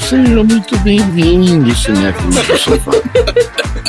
Sejam muito bem-vindos, cinéfilos do sofá.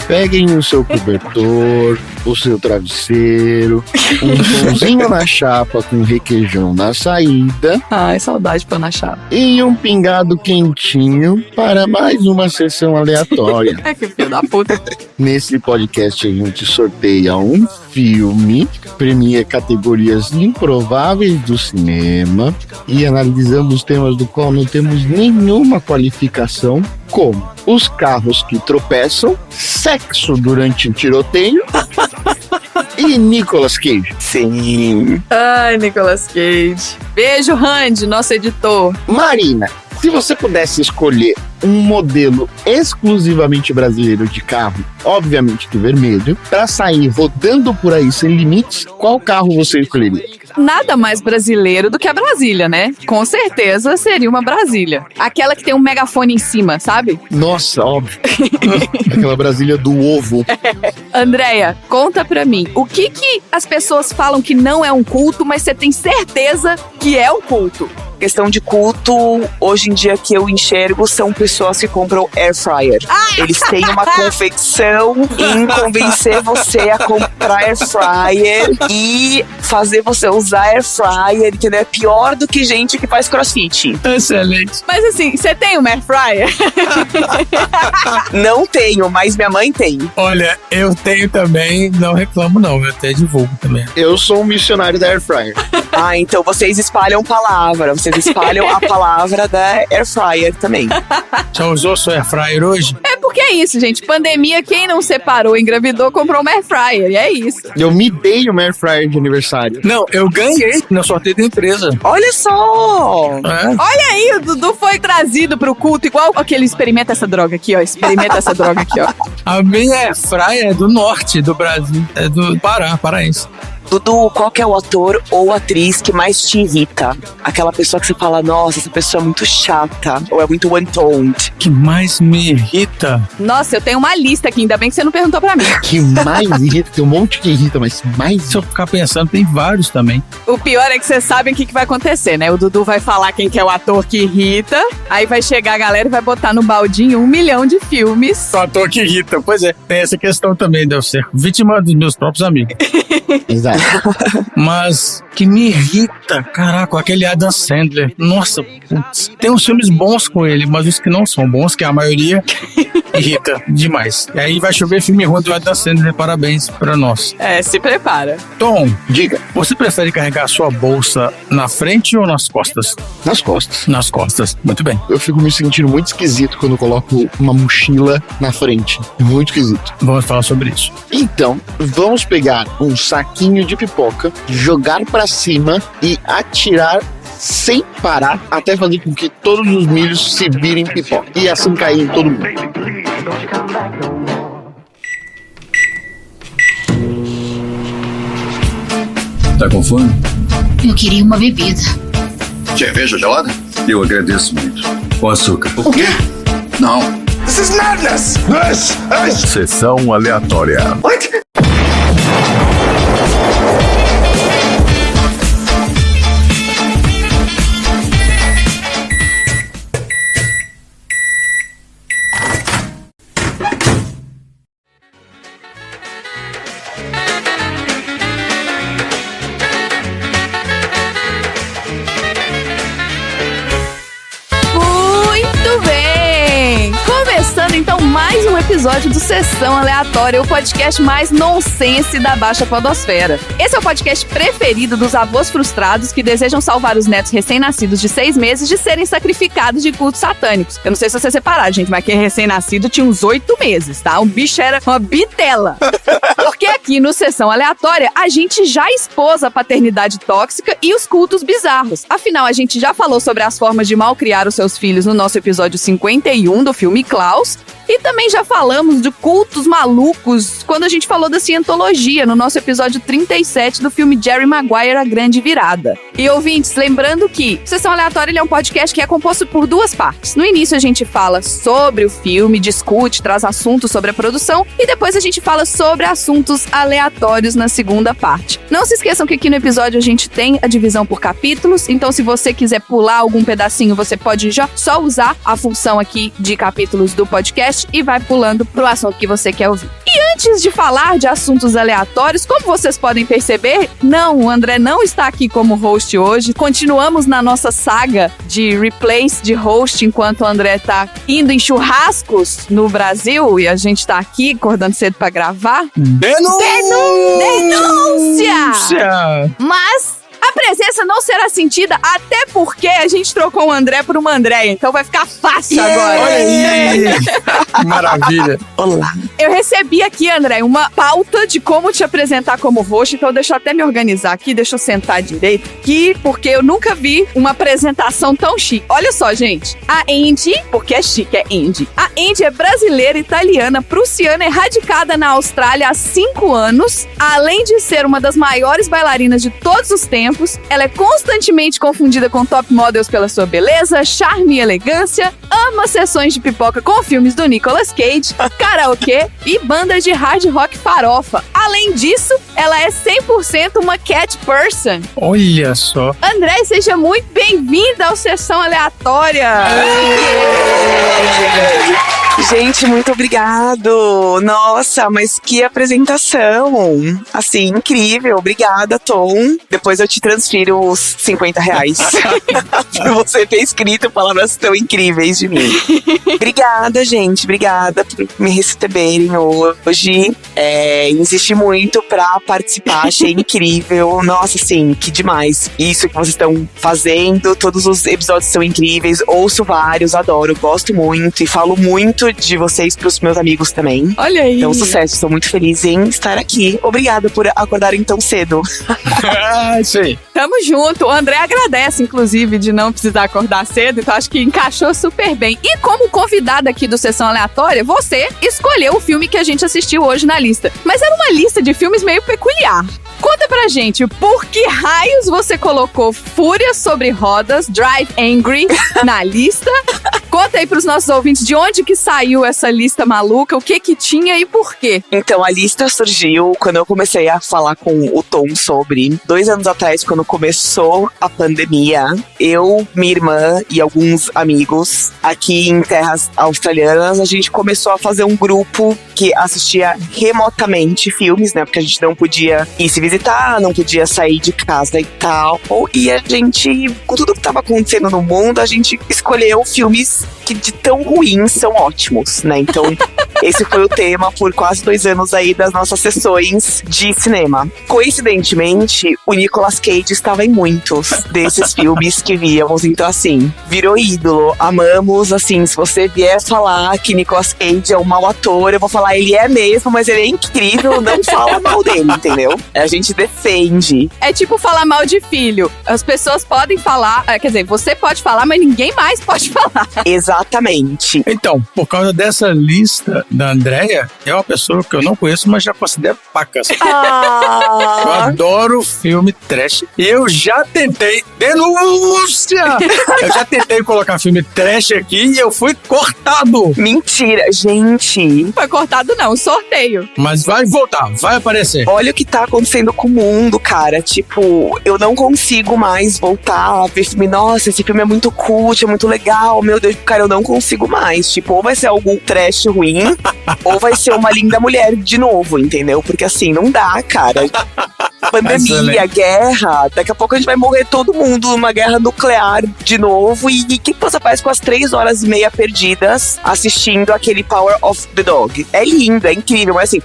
Peguem o seu cobertor, o seu travesseiro, um pãozinho na chapa com requeijão na saída. Ai, saudade de pão na chapa. E um pingado quentinho para mais uma sessão aleatória. É que filho da puta. Nesse podcast a gente sorteia um filme, premia categorias improváveis do cinema e analisamos temas do qual não temos nenhuma qualificação, como os carros que tropeçam, sexo durante o tiroteio e Nicolas Cage. Sim. Ai, Nicolas Cage. Beijo, Randy, nosso editor. Marina, se você pudesse escolher um modelo exclusivamente brasileiro de carro, obviamente do vermelho, para sair rodando por aí sem limites, qual carro você escolheria? Nada mais brasileiro do que a Brasília, né? Com certeza seria uma Brasília. Aquela que tem um megafone em cima, sabe? Nossa, óbvio. Aquela Brasília do ovo. Andréia, conta pra mim, o que as pessoas falam que não é um culto, mas você tem certeza que é um culto? Questão de culto, hoje em dia que eu enxergo, são pessoas que compram air fryer. Eles têm uma confecção em convencer você a comprar air fryer e fazer você usar air fryer, entendeu? É pior do que gente que faz crossfit. Excelente. Mas assim, você tem um air fryer? Não tenho, mas minha mãe tem. Olha, eu tenho também, não reclamo não, eu até divulgo também. Eu sou um missionário da Air Fryer. Ah, então vocês espalham palavra, vocês espalham a palavra da air fryer também. Já usou sua air fryer hoje? É porque é isso, gente. Pandemia, quem não separou, engravidou, comprou uma air fryer. E é isso. Eu me dei uma Air Fryer de aniversário. Não, eu ganhei no sorteio da empresa. Olha só! É? Olha aí, o Dudu foi trazido pro culto, igual aquele experimenta essa droga aqui, ó. Experimenta essa droga aqui, ó. A minha air fryer é do norte do Brasil, é do paraense. Dudu, qual que é o ator ou atriz que mais te irrita? Aquela pessoa que você fala, nossa, essa pessoa é muito chata, ou é muito one-toned. Que mais me irrita? Nossa, eu tenho uma lista aqui, ainda bem que você não perguntou pra mim. Que mais irrita, tem um monte que irrita, mas mais... Se eu ficar pensando, tem vários também. O pior é que vocês sabem o que vai acontecer, né? O Dudu vai falar quem que é o ator que irrita, aí vai chegar a galera e vai botar no baldinho 1 milhão de filmes. Só ator que irrita, pois é. Tem essa questão também, deve ser vítima dos meus próprios amigos. Exato. Mas que me irrita, caraca, aquele Adam Sandler. Nossa, putz, tem uns filmes bons com ele, mas os que não são bons, que a maioria irrita demais. E aí vai chover filme ruim do Adam Sandler, parabéns pra nós. É, se prepara. Tom, Diga. você prefere carregar a sua bolsa na frente ou nas costas? Nas costas. Nas costas, muito bem. Eu fico me sentindo muito esquisito quando eu coloco uma mochila na frente. Muito esquisito. Vamos falar sobre isso. Então, vamos pegar um saquinho de pipoca, jogar pra cima e atirar sem parar até fazer com que todos os milhos se virem pipoca. E assim cair em todo mundo. Tá com fome? Eu queria uma bebida. Cerveja gelada? Eu agradeço muito. Com açúcar. O quê? Não. This is madness! This is... Sessão aleatória. What? Então, mais um episódio do Sessão Aleatória, o podcast mais nonsense da Baixa Podosfera. Esse é o podcast preferido dos avós frustrados que desejam salvar os netos recém-nascidos de 6 meses de serem sacrificados de cultos satânicos. Eu não sei se vocês separaram, gente, mas quem é recém-nascido tinha uns 8 meses, tá? O bicho era uma bitela. Porque aqui no Sessão Aleatória, a gente já expôs a paternidade tóxica e os cultos bizarros. Afinal, a gente já falou sobre as formas de malcriar os seus filhos no nosso episódio 51 do filme Klaus. E também já falamos de cultos malucos quando a gente falou da cientologia, no nosso episódio 37 do filme Jerry Maguire, A Grande Virada. E ouvintes, lembrando que Sessão Aleatória ele é um podcast que é composto por duas partes. No início a gente fala sobre o filme, discute, traz assuntos sobre a produção e depois a gente fala sobre assuntos aleatórios na segunda parte. Não se esqueçam que aqui no episódio a gente tem a divisão por capítulos, então se você quiser pular algum pedacinho, você pode já só usar a função aqui de capítulos do podcast e vai pulando pro assunto que você quer ouvir. E antes de falar de assuntos aleatórios, como vocês podem perceber, não, o André não está aqui como host hoje. Continuamos na nossa saga de replays de host enquanto o André tá indo em churrascos no Brasil e a gente tá aqui acordando cedo pra gravar. Denúncia! Mas a presença não será sentida, até porque a gente trocou o André por uma Andréia, então vai ficar fácil agora. Olha aí! Maravilha! Olá. Eu recebi aqui, André, uma pauta de como te apresentar como host, então deixa eu até me organizar aqui, deixa eu sentar direito aqui, porque eu nunca vi uma apresentação tão chique. Olha só, gente, a Andy, porque é chique, é Andy. A Andy é brasileira, italiana, prussiana e radicada na Austrália há 5 anos. Além de ser uma das maiores bailarinas de todos os tempos, ela é constantemente confundida com top models pela sua beleza, charme e elegância, ama sessões de pipoca com filmes do Nicolas Cage, karaokê e banda de hard rock farofa. Além disso, ela é 100% uma cat person. Olha só! André, seja muito bem-vinda ao Sessão Aleatória! Gente, muito obrigado! Nossa, mas que apresentação! Assim, incrível! Obrigada, Tom. Depois eu te transfiro os R$50 por você ter escrito palavras tão incríveis de mim. Obrigada, gente. Obrigada por me receberem hoje. Insisti muito pra participar. Achei incrível. Nossa, assim, que demais. Isso que vocês estão fazendo. Todos os episódios são incríveis. Ouço vários, adoro, gosto muito. E falo muito de vocês pros meus amigos também. Olha aí! Então, sucesso. Estou muito feliz em estar aqui. Obrigada por acordarem tão cedo. Isso aí. Tamo junto. O André agradece, inclusive, de não precisar acordar cedo, então acho que encaixou super bem. E como convidada aqui do Sessão Aleatória, você escolheu o filme que a gente assistiu hoje na lista. Mas era uma lista de filmes meio peculiar. Conta pra gente, por que raios você colocou Fúria sobre Rodas, Drive Angry, na lista? Conta aí pros nossos ouvintes de onde que saiu essa lista maluca, o que que tinha e por quê. Então, a lista surgiu quando eu comecei a falar com o Tom sobre 2 anos atrás, quando começou a pandemia. Eu, minha irmã e alguns amigos aqui em terras australianas, a gente começou a fazer um grupo que assistia remotamente filmes, né? Porque a gente não podia ir se visitar, não podia sair de casa e tal. E a gente, com tudo que estava acontecendo no mundo, a gente escolheu filmes que de tão ruins são ótimos, né? Então, esse foi o tema por quase 2 anos aí das nossas sessões de cinema. Coincidentemente, o Nicolas Cage estava em muitos desses filmes que víamos. Então, assim, virou ídolo. Amamos, assim, se você vier falar que Nicolas Cage é um mau ator, eu vou falar, ele é mesmo, mas ele é incrível, não fala mal dele, entendeu? A gente defende. É tipo falar mal de filho. As pessoas podem falar, quer dizer, você pode falar, mas ninguém mais pode falar. Exatamente. Então, por causa dessa lista da Andréia, é uma pessoa que eu não conheço, mas já considero pacas. Eu adoro filme trash. Eu já tentei, denúncia! Eu já tentei colocar filme trash aqui e eu fui cortado. Mentira, gente. Foi cortado não, sorteio. Mas vai voltar, vai aparecer. Olha o que tá acontecendo com o mundo, cara. Tipo, eu não consigo mais voltar a ver filme. Nossa, esse filme é muito cult, é muito legal. Meu Deus, cara, eu não consigo mais. Tipo, ou vai ser algum trash ruim, ou vai ser uma linda mulher de novo, entendeu? Porque assim, não dá, cara. Pandemia, guerra, daqui a pouco a gente vai morrer todo mundo numa guerra nuclear de novo. E o que você faz com as 3h30 perdidas assistindo aquele Power of the Dog? É lindo, é incrível, mas assim...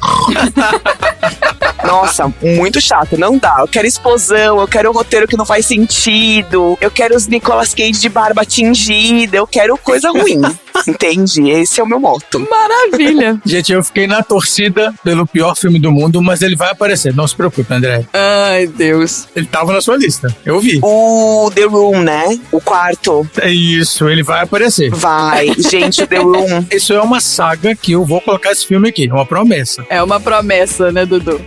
Nossa, muito chato, não dá. Eu quero explosão, eu quero roteiro que não faz sentido, eu quero os Nicolas Cage de barba tingida, eu quero coisa ruim. Entende? Esse é o meu moto. Maravilha. Gente, eu fiquei na torcida pelo pior filme do mundo, mas ele vai aparecer. Não se preocupe, André. Ai, Deus. Ele tava na sua lista. Eu vi. O The Room, né? O quarto. É isso, ele vai aparecer. Vai. Gente, o The Room. Isso é uma saga que eu vou colocar esse filme aqui. É uma promessa. É uma promessa, né, Dudu?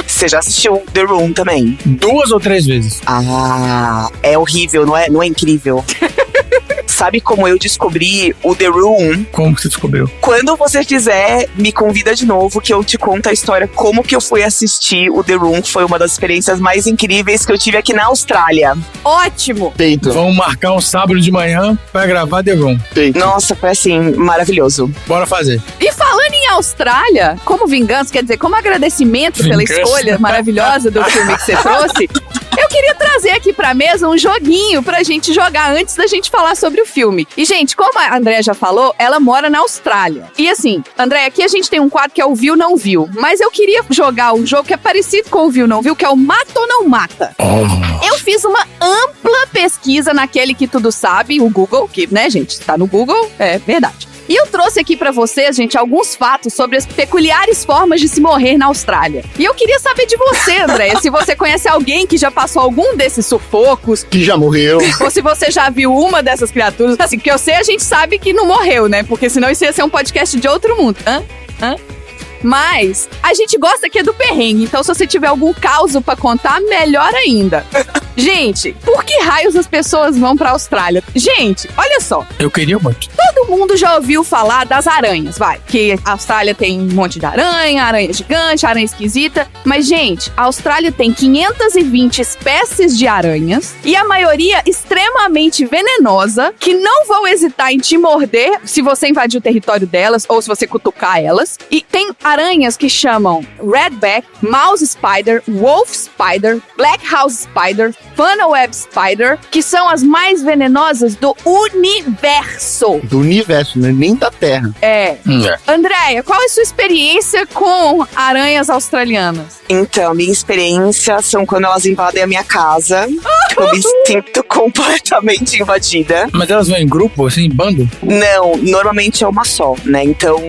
Você já assistiu The Room também? 2 ou 3 vezes. Ah, é horrível, não é? Não é incrível? Sabe como eu descobri o The Room? Como que você descobriu? Quando você fizer, me convida de novo que eu te conto a história como que eu fui assistir o The Room, que foi uma das experiências mais incríveis que eu tive aqui na Austrália. Ótimo. Feito. Vamos marcar um sábado de manhã pra gravar The Room. Feito. Nossa, foi assim, maravilhoso. Bora fazer. E falando em Austrália, como vingança, quer dizer, como agradecimento pela escolha maravilhosa do filme que você trouxe, eu queria trazer aqui pra mesa um joguinho pra gente jogar antes da gente falar sobre o filme. E, gente, como a Andréa já falou, ela mora na Austrália. E assim, Andréa, aqui a gente tem um quadro que é o Viu Não Viu, mas eu queria jogar um jogo que é parecido com o Viu Não Viu, que é o Mata ou Não Mata. Eu fiz uma ampla pesquisa naquele que tudo sabe, o Google, que, né, gente, tá no Google, é verdade. E eu trouxe aqui pra vocês, gente, alguns fatos sobre as peculiares formas de se morrer na Austrália. E eu queria saber de você, Andréia, se você conhece alguém que já passou algum desses sufocos, Que já morreu. ou se você já viu uma dessas criaturas. Assim, porque eu sei, a gente sabe que não morreu, né? Porque senão isso ia ser um podcast de outro mundo. Mas a gente gosta aqui do perrengue, então se você tiver algum caso pra contar, melhor ainda. Gente, por que raios as pessoas vão pra Austrália? Gente, olha só. Eu queria muito. Todo mundo já ouviu falar das aranhas, vai. Que a Austrália tem um monte de aranha gigante, aranha esquisita. Mas, gente, a Austrália tem 520 espécies de aranhas e a maioria extremamente venenosa, que não vão hesitar em te morder se você invadir o território delas ou se você cutucar elas. E tem aranhas que chamam Redback, Mouse Spider, Wolf Spider, Black House Spider, Funnel Web Spider, que são as mais venenosas do universo. Do universo, né? Nem da Terra. É. Andréia, qual é a sua experiência com aranhas australianas? Então, minha experiência são quando elas invadem a minha casa. Eu me sinto completamente invadida. Mas elas vão em grupo, assim, em bando? Não, normalmente é uma só, né? Então,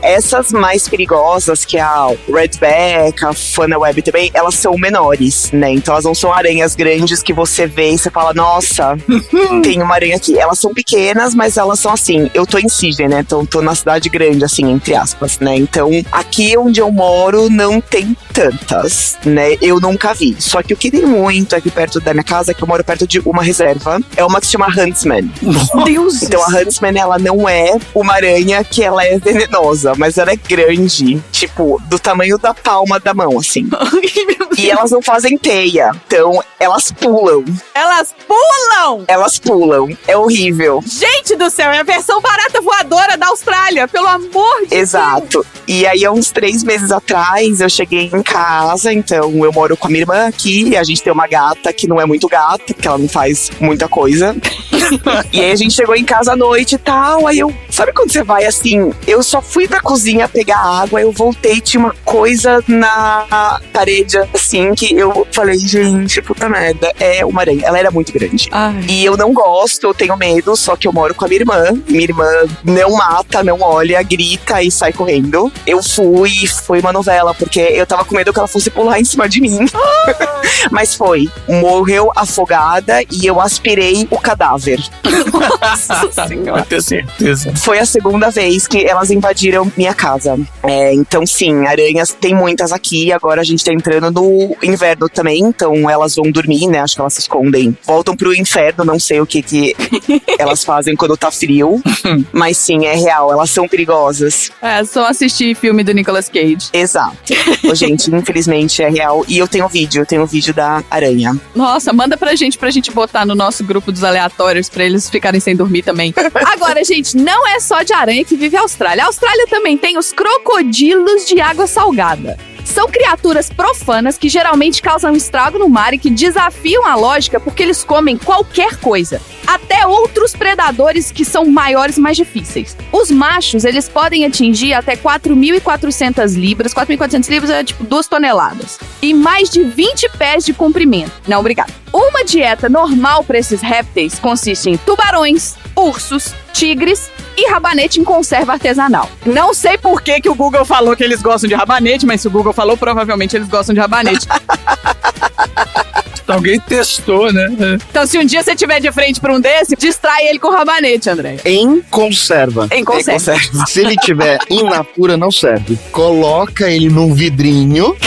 essas mais perigosas, que é a Redback, a Funnel Web também, elas são menores, né? Então elas não são aranhas grandes que você vê e você fala, nossa, tem uma aranha aqui. Elas são pequenas, mas elas são assim, eu tô em Sydney, né? Então tô na cidade grande, assim, entre aspas, né? Então, aqui onde eu moro não tem tantas, né? Eu nunca vi. Só que o que tem muito aqui perto da minha casa, que eu moro perto de uma reserva, é uma que se chama Huntsman. Deus! Então a Huntsman, ela não é uma aranha que ela é venenosa, mas ela é grande, tipo, do tamanho da palma da mão, assim. E elas não fazem teia, então elas pulam. Elas pulam! Elas pulam. É horrível. Gente do céu, é a versão barata voadora da Austrália, pelo amor de Exato. E aí, há uns 3 meses atrás, eu cheguei em casa, então eu moro com a minha irmã aqui, e a gente tem uma gata que não é muito gata, porque ela não faz muita coisa. E aí a gente chegou em casa à noite e tal, aí eu... Sabe quando você vai assim? Eu só fui pra cozinha pegar água, eu voltei e tinha uma coisa na parede, assim, que eu falei, gente, puta merda, é uma aranha. Ela era muito grande. Ai. E eu não gosto, eu tenho medo, só que eu moro com a minha irmã. Minha irmã não mata, não olha, grita e sai correndo. Eu fui, foi uma novela, porque eu tava com medo que ela fosse pular em cima de mim. Mas foi. Morreu afogada e eu aspirei o cadáver. Nossa Senhora. Vai ter certeza. Foi a segunda vez que elas invadiram minha casa. Então, sim, aranhas tem muitas aqui. Agora a gente tá entrando no inverno também, então elas vão dormir, né? Acho que elas se escondem. Voltam pro inferno, não sei o que elas fazem quando tá frio. Mas sim, é real, elas são perigosas. É, só assistir filme do Nicolas Cage. Exato. Gente, infelizmente é real. E eu tenho vídeo da aranha. Nossa, manda pra gente botar no nosso grupo dos aleatórios pra eles ficarem sem dormir também. Agora, gente, não é só de aranha que vive a Austrália. A Austrália também tem os crocodilos de água salgada. São criaturas profanas que geralmente causam estrago no mar e que desafiam a lógica porque eles comem qualquer coisa. Até até outros predadores que são maiores e mais difíceis. Os machos, eles podem atingir até 4.400 libras. 4.400 libras é tipo 2 toneladas. E mais de 20 pés de comprimento. Não, obrigado. Uma dieta normal para esses répteis consiste em tubarões, ursos, tigres e rabanete em conserva artesanal. Não sei por que o Google falou que eles gostam de rabanete, mas se o Google falou, provavelmente eles gostam de rabanete. Alguém testou, né? Então, se um dia você tiver de frente pra um desse, distrai ele com rabanete, André. Em conserva. Em conserva. Se ele tiver in natura, não serve. Coloca ele num vidrinho,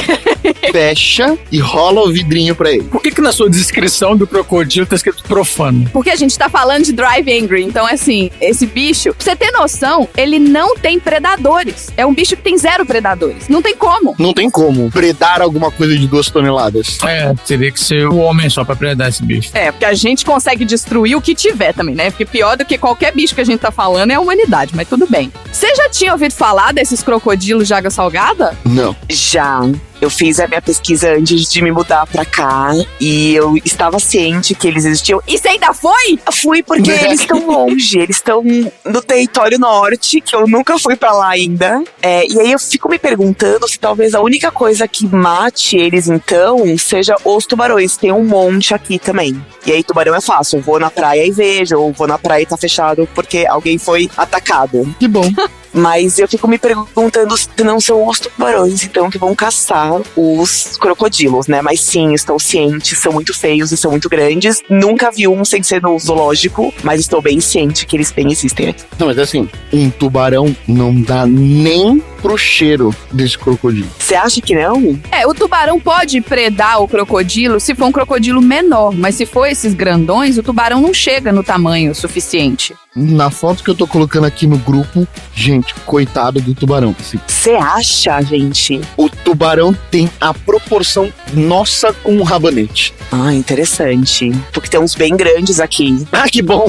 fecha e rola o vidrinho pra ele. Por que na sua descrição do crocodilo tá escrito profano? Porque a gente tá falando de Drive Angry, então assim, esse bicho, pra você ter noção, ele não tem predadores. É um bicho que tem 0 predadores. Não tem como. Não tem como predar alguma coisa de 2 toneladas. Teria que ser o homem só pra predar esse bicho. Porque a gente consegue destruir o que tiver também, né? Porque pior do que qualquer bicho que a gente tá falando é a humanidade, mas tudo bem. Você já tinha ouvido falar desses crocodilos de água salgada? Não. Já. Eu fiz a minha pesquisa antes de me mudar pra cá e eu estava ciente que eles existiam. E você ainda foi? Fui porque eles estão longe, eles estão no território norte, que eu nunca fui pra lá ainda. E aí eu fico me perguntando se talvez a única coisa que mate eles então seja os tubarões. Tem um monte aqui também. E aí tubarão é fácil, eu vou na praia e vejo, ou vou na praia e tá fechado porque alguém foi atacado. Que bom. Mas eu fico me perguntando se não são os tubarões, então, que vão caçar os crocodilos, né? Mas sim, estou ciente, são muito feios e são muito grandes. Nunca vi um sem ser no zoológico, mas estou bem ciente que eles bem existem aqui. Não, mas assim, um tubarão não dá nem pro cheiro desse crocodilo. Você acha que não? O tubarão pode predar o crocodilo se for um crocodilo menor, mas se for esses grandões, o tubarão não chega no tamanho suficiente. Na foto que eu tô colocando aqui no grupo, gente, coitado do tubarão. Você acha, gente? O tubarão tem a proporção nossa com o rabanete. Ah, interessante. Porque tem uns bem grandes aqui. Ah, que bom!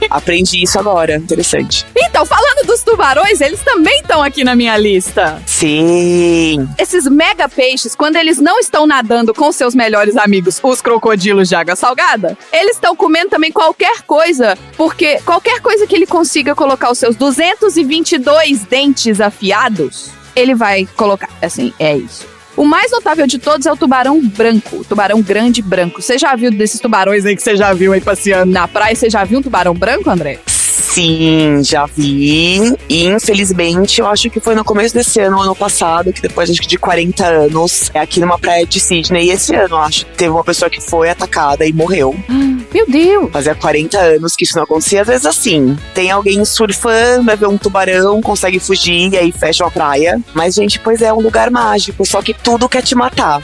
Aprendi isso agora. Interessante. Então, falando dos tubarões, eles também estão aqui na minha lista. Sim. Esses mega peixes, quando eles não estão nadando com seus melhores amigos, os crocodilos de água salgada, eles estão comendo também qualquer coisa, porque qualquer coisa que ele consiga colocar os seus 222 dentes afiados, ele vai colocar. Assim, é isso. O mais notável de todos é o tubarão branco, o tubarão grande branco. Você já viu desses tubarões aí que você já viu aí passeando na praia? Você já viu um tubarão branco, André? Sim, já vi. E infelizmente, eu acho que foi no começo desse ano passado, que depois acho que de 40 anos, aqui numa praia de Sydney. E esse ano, acho que teve uma pessoa que foi atacada e morreu. Meu Deus! Fazia 40 anos que isso não acontecia. Às vezes assim, tem alguém surfando, vai ver um tubarão, consegue fugir e aí fecha a praia. Mas, gente, pois é um lugar mágico, só que tudo quer te matar.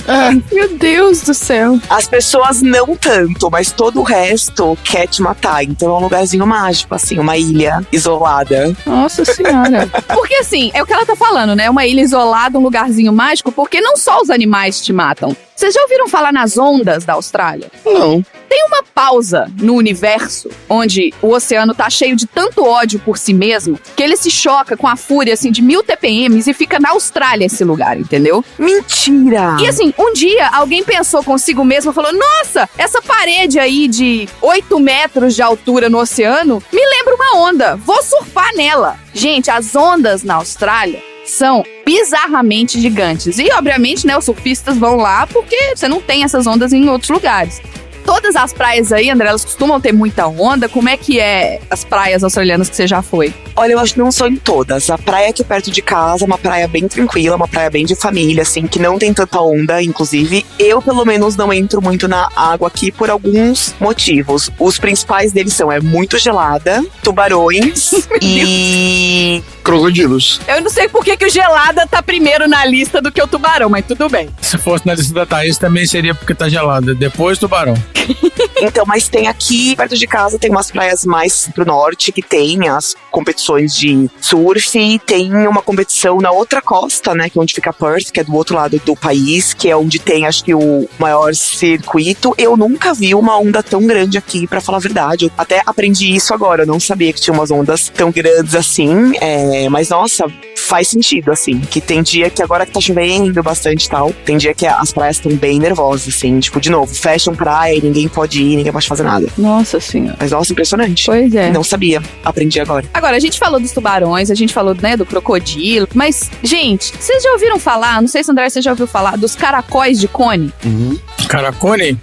Meu Deus do céu! As pessoas não tanto, mas todo o resto quer te matar. Então é um lugarzinho mágico, assim, uma ilha isolada. Nossa senhora. Porque assim, é o que ela tá falando, né? Uma ilha isolada, um lugarzinho mágico, porque não só os animais te matam. Vocês já ouviram falar nas ondas da Austrália? Não. Tem uma pausa no universo onde o oceano tá cheio de tanto ódio por si mesmo que ele se choca com a fúria, assim, de 1000 TPMs e fica na Austrália esse lugar, entendeu? Mentira! E assim, um dia alguém pensou consigo mesmo e falou: nossa, essa parede aí de 8 metros de altura no oceano me lembra uma onda, vou surfar nela. Gente, as ondas na Austrália são bizarramente gigantes. E, obviamente, né, os surfistas vão lá porque você não tem essas ondas em outros lugares. Todas as praias aí, André, elas costumam ter muita onda. Como é que é as praias australianas que você já foi? Olha, eu acho que não são em todas. A praia aqui perto de casa é uma praia bem tranquila, uma praia bem de família, assim, que não tem tanta onda. Inclusive, eu, pelo menos, não entro muito na água aqui por alguns motivos. Os principais deles são, muito gelada, tubarões e crocodilos. Eu não sei por que o gelada tá primeiro na lista do que o tubarão, mas tudo bem. Se fosse na lista da Thaís, também seria porque tá gelada. Depois tubarão. Então, mas tem aqui, perto de casa, tem umas praias mais pro norte que tem as competições de surf. Tem uma competição na outra costa, né, que é onde fica Perth, que é do outro lado do país, que é onde tem, acho que, o maior circuito. Eu nunca vi uma onda tão grande aqui, pra falar a verdade. Eu até aprendi isso agora, eu não sabia que tinha umas ondas tão grandes assim. Mas, nossa, faz sentido, assim, que tem dia que agora que tá chovendo bastante e tal, tem dia que as praias estão bem nervosas, assim, tipo, de novo, fecham praia e ninguém pode ir, ninguém pode fazer nada. Nossa senhora. Mas, nossa, impressionante. Pois é. Não sabia, aprendi agora. Agora, a gente falou dos tubarões, a gente falou, né, do crocodilo, mas, gente, vocês já ouviram falar, não sei se André, você já ouviu falar, dos caracóis de cone? Caracone?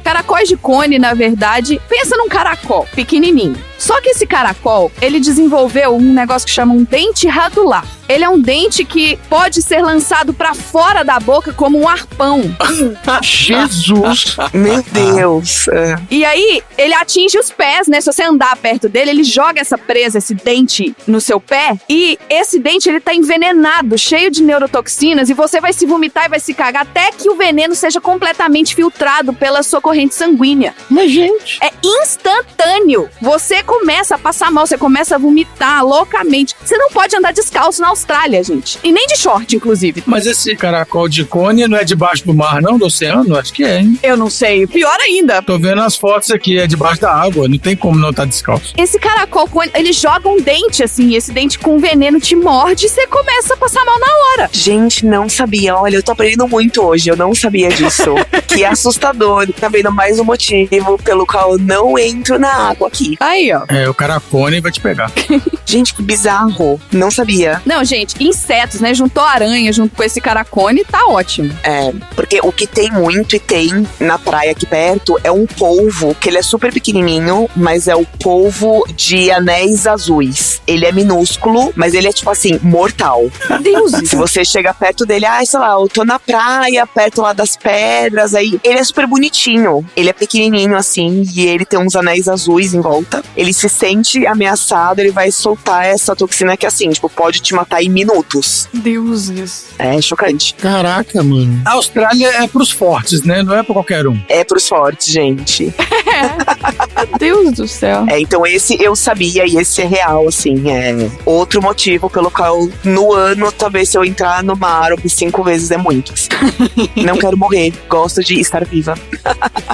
Caracóis de cone, na verdade, pensa num caracol pequenininho. Só que esse caracol, ele desenvolveu um negócio que chama um dente radular. Ele é um dente que pode ser lançado pra fora da boca como um arpão. Jesus! Meu Deus. E aí, ele atinge os pés, né? Se você andar perto dele, ele joga essa presa, esse dente no seu pé. E esse dente, ele tá envenenado, cheio de neurotoxinas. E você vai se vomitar e vai se cagar até que o veneno seja completamente filtrado pela sua corrente sanguínea. Mas, gente... É instantâneo. Você começa a passar mal, você começa a vomitar loucamente. Você não pode andar descalço na Austrália, gente. E nem de short, inclusive. Mas esse caracol de cone não é debaixo do mar, não? Do oceano? Acho que é, hein? Eu não sei. Pior ainda. Tô vendo as fotos aqui, é debaixo da água. Não tem como não estar descalço. Esse caracol, ele joga um dente, assim, esse dente com veneno te morde e você começa a passar mal na hora. Gente, não sabia. Olha, eu tô aprendendo muito hoje. Eu não sabia disso. Que assustador. Tá vendo mais um motivo pelo qual eu não entro na água aqui. Aí, ó. É, o caracone vai te pegar. Gente, que bizarro. Não sabia. Não, gente, insetos, né? Juntou aranha junto com esse caracone, tá ótimo. É, porque o que tem muito e tem na praia aqui perto é um polvo, que ele é super pequenininho, mas é o polvo de anéis azuis. Ele é minúsculo, mas ele é tipo assim, mortal. Deus. Se você chega perto dele, sei lá, eu tô na praia, perto lá das pedras, aí ele é super bonitinho. Ele é pequenininho assim, e ele tem uns anéis azuis em volta. Ele se sente ameaçado, ele vai soltar essa toxina que assim, tipo, pode te matar em minutos. Deuses. É chocante. Caraca, mano. A Austrália é pros fortes, né? Não é pra qualquer um. É pros fortes, gente. Meu Deus do céu. Então esse eu sabia e esse é real, assim. É outro motivo pelo qual no ano, talvez se eu entrar no mar 5 vezes é muito. Assim. Não quero morrer, gosto de estar viva.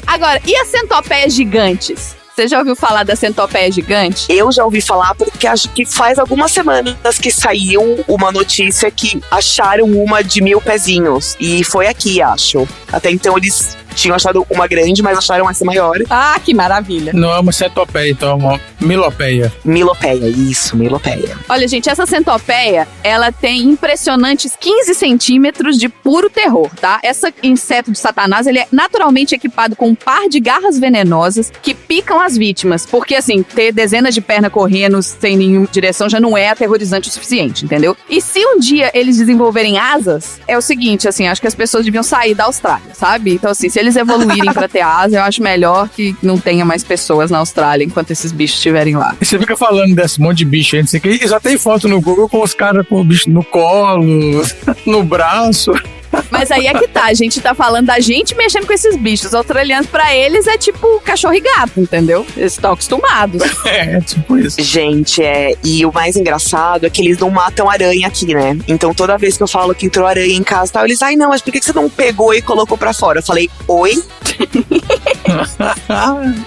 Agora, e as centopeias gigantes? Você já ouviu falar da centopeia gigante? Eu já ouvi falar porque acho que faz algumas semanas que saiu uma notícia que acharam uma de 1000 pezinhos. E foi aqui, acho. Até então eles tinham achado uma grande, mas acharam essa maior. Ah, que maravilha. Não é uma centopeia, então é uma milopeia. Milopeia, isso, milopeia. Olha, gente, essa centopeia, ela tem impressionantes 15 centímetros de puro terror, tá? Esse inseto de Satanás, ele é naturalmente equipado com um par de garras venenosas que picam as vítimas. Porque, assim, ter dezenas de pernas correndo sem nenhuma direção já não é aterrorizante o suficiente, entendeu? E se um dia eles desenvolverem asas, é o seguinte, assim, acho que as pessoas deviam sair da Austrália, sabe? Então, assim, se eles evoluírem pra ter asa, eu acho melhor que não tenha mais pessoas na Austrália enquanto esses bichos estiverem lá. E você fica falando desse monte de bicho aí, não sei o que, e já tem foto no Google com os caras com o bicho no colo, no braço. Mas aí é que tá, a gente tá falando da gente mexendo com esses bichos. Os australianos, pra eles, é tipo cachorro e gato, entendeu? Eles estão acostumados. É, tipo isso. Gente, e o mais engraçado é que eles não matam aranha aqui, né? Então toda vez que eu falo que entrou aranha em casa, tal, eles, não, mas por que você não pegou e colocou pra fora? Eu falei, oi?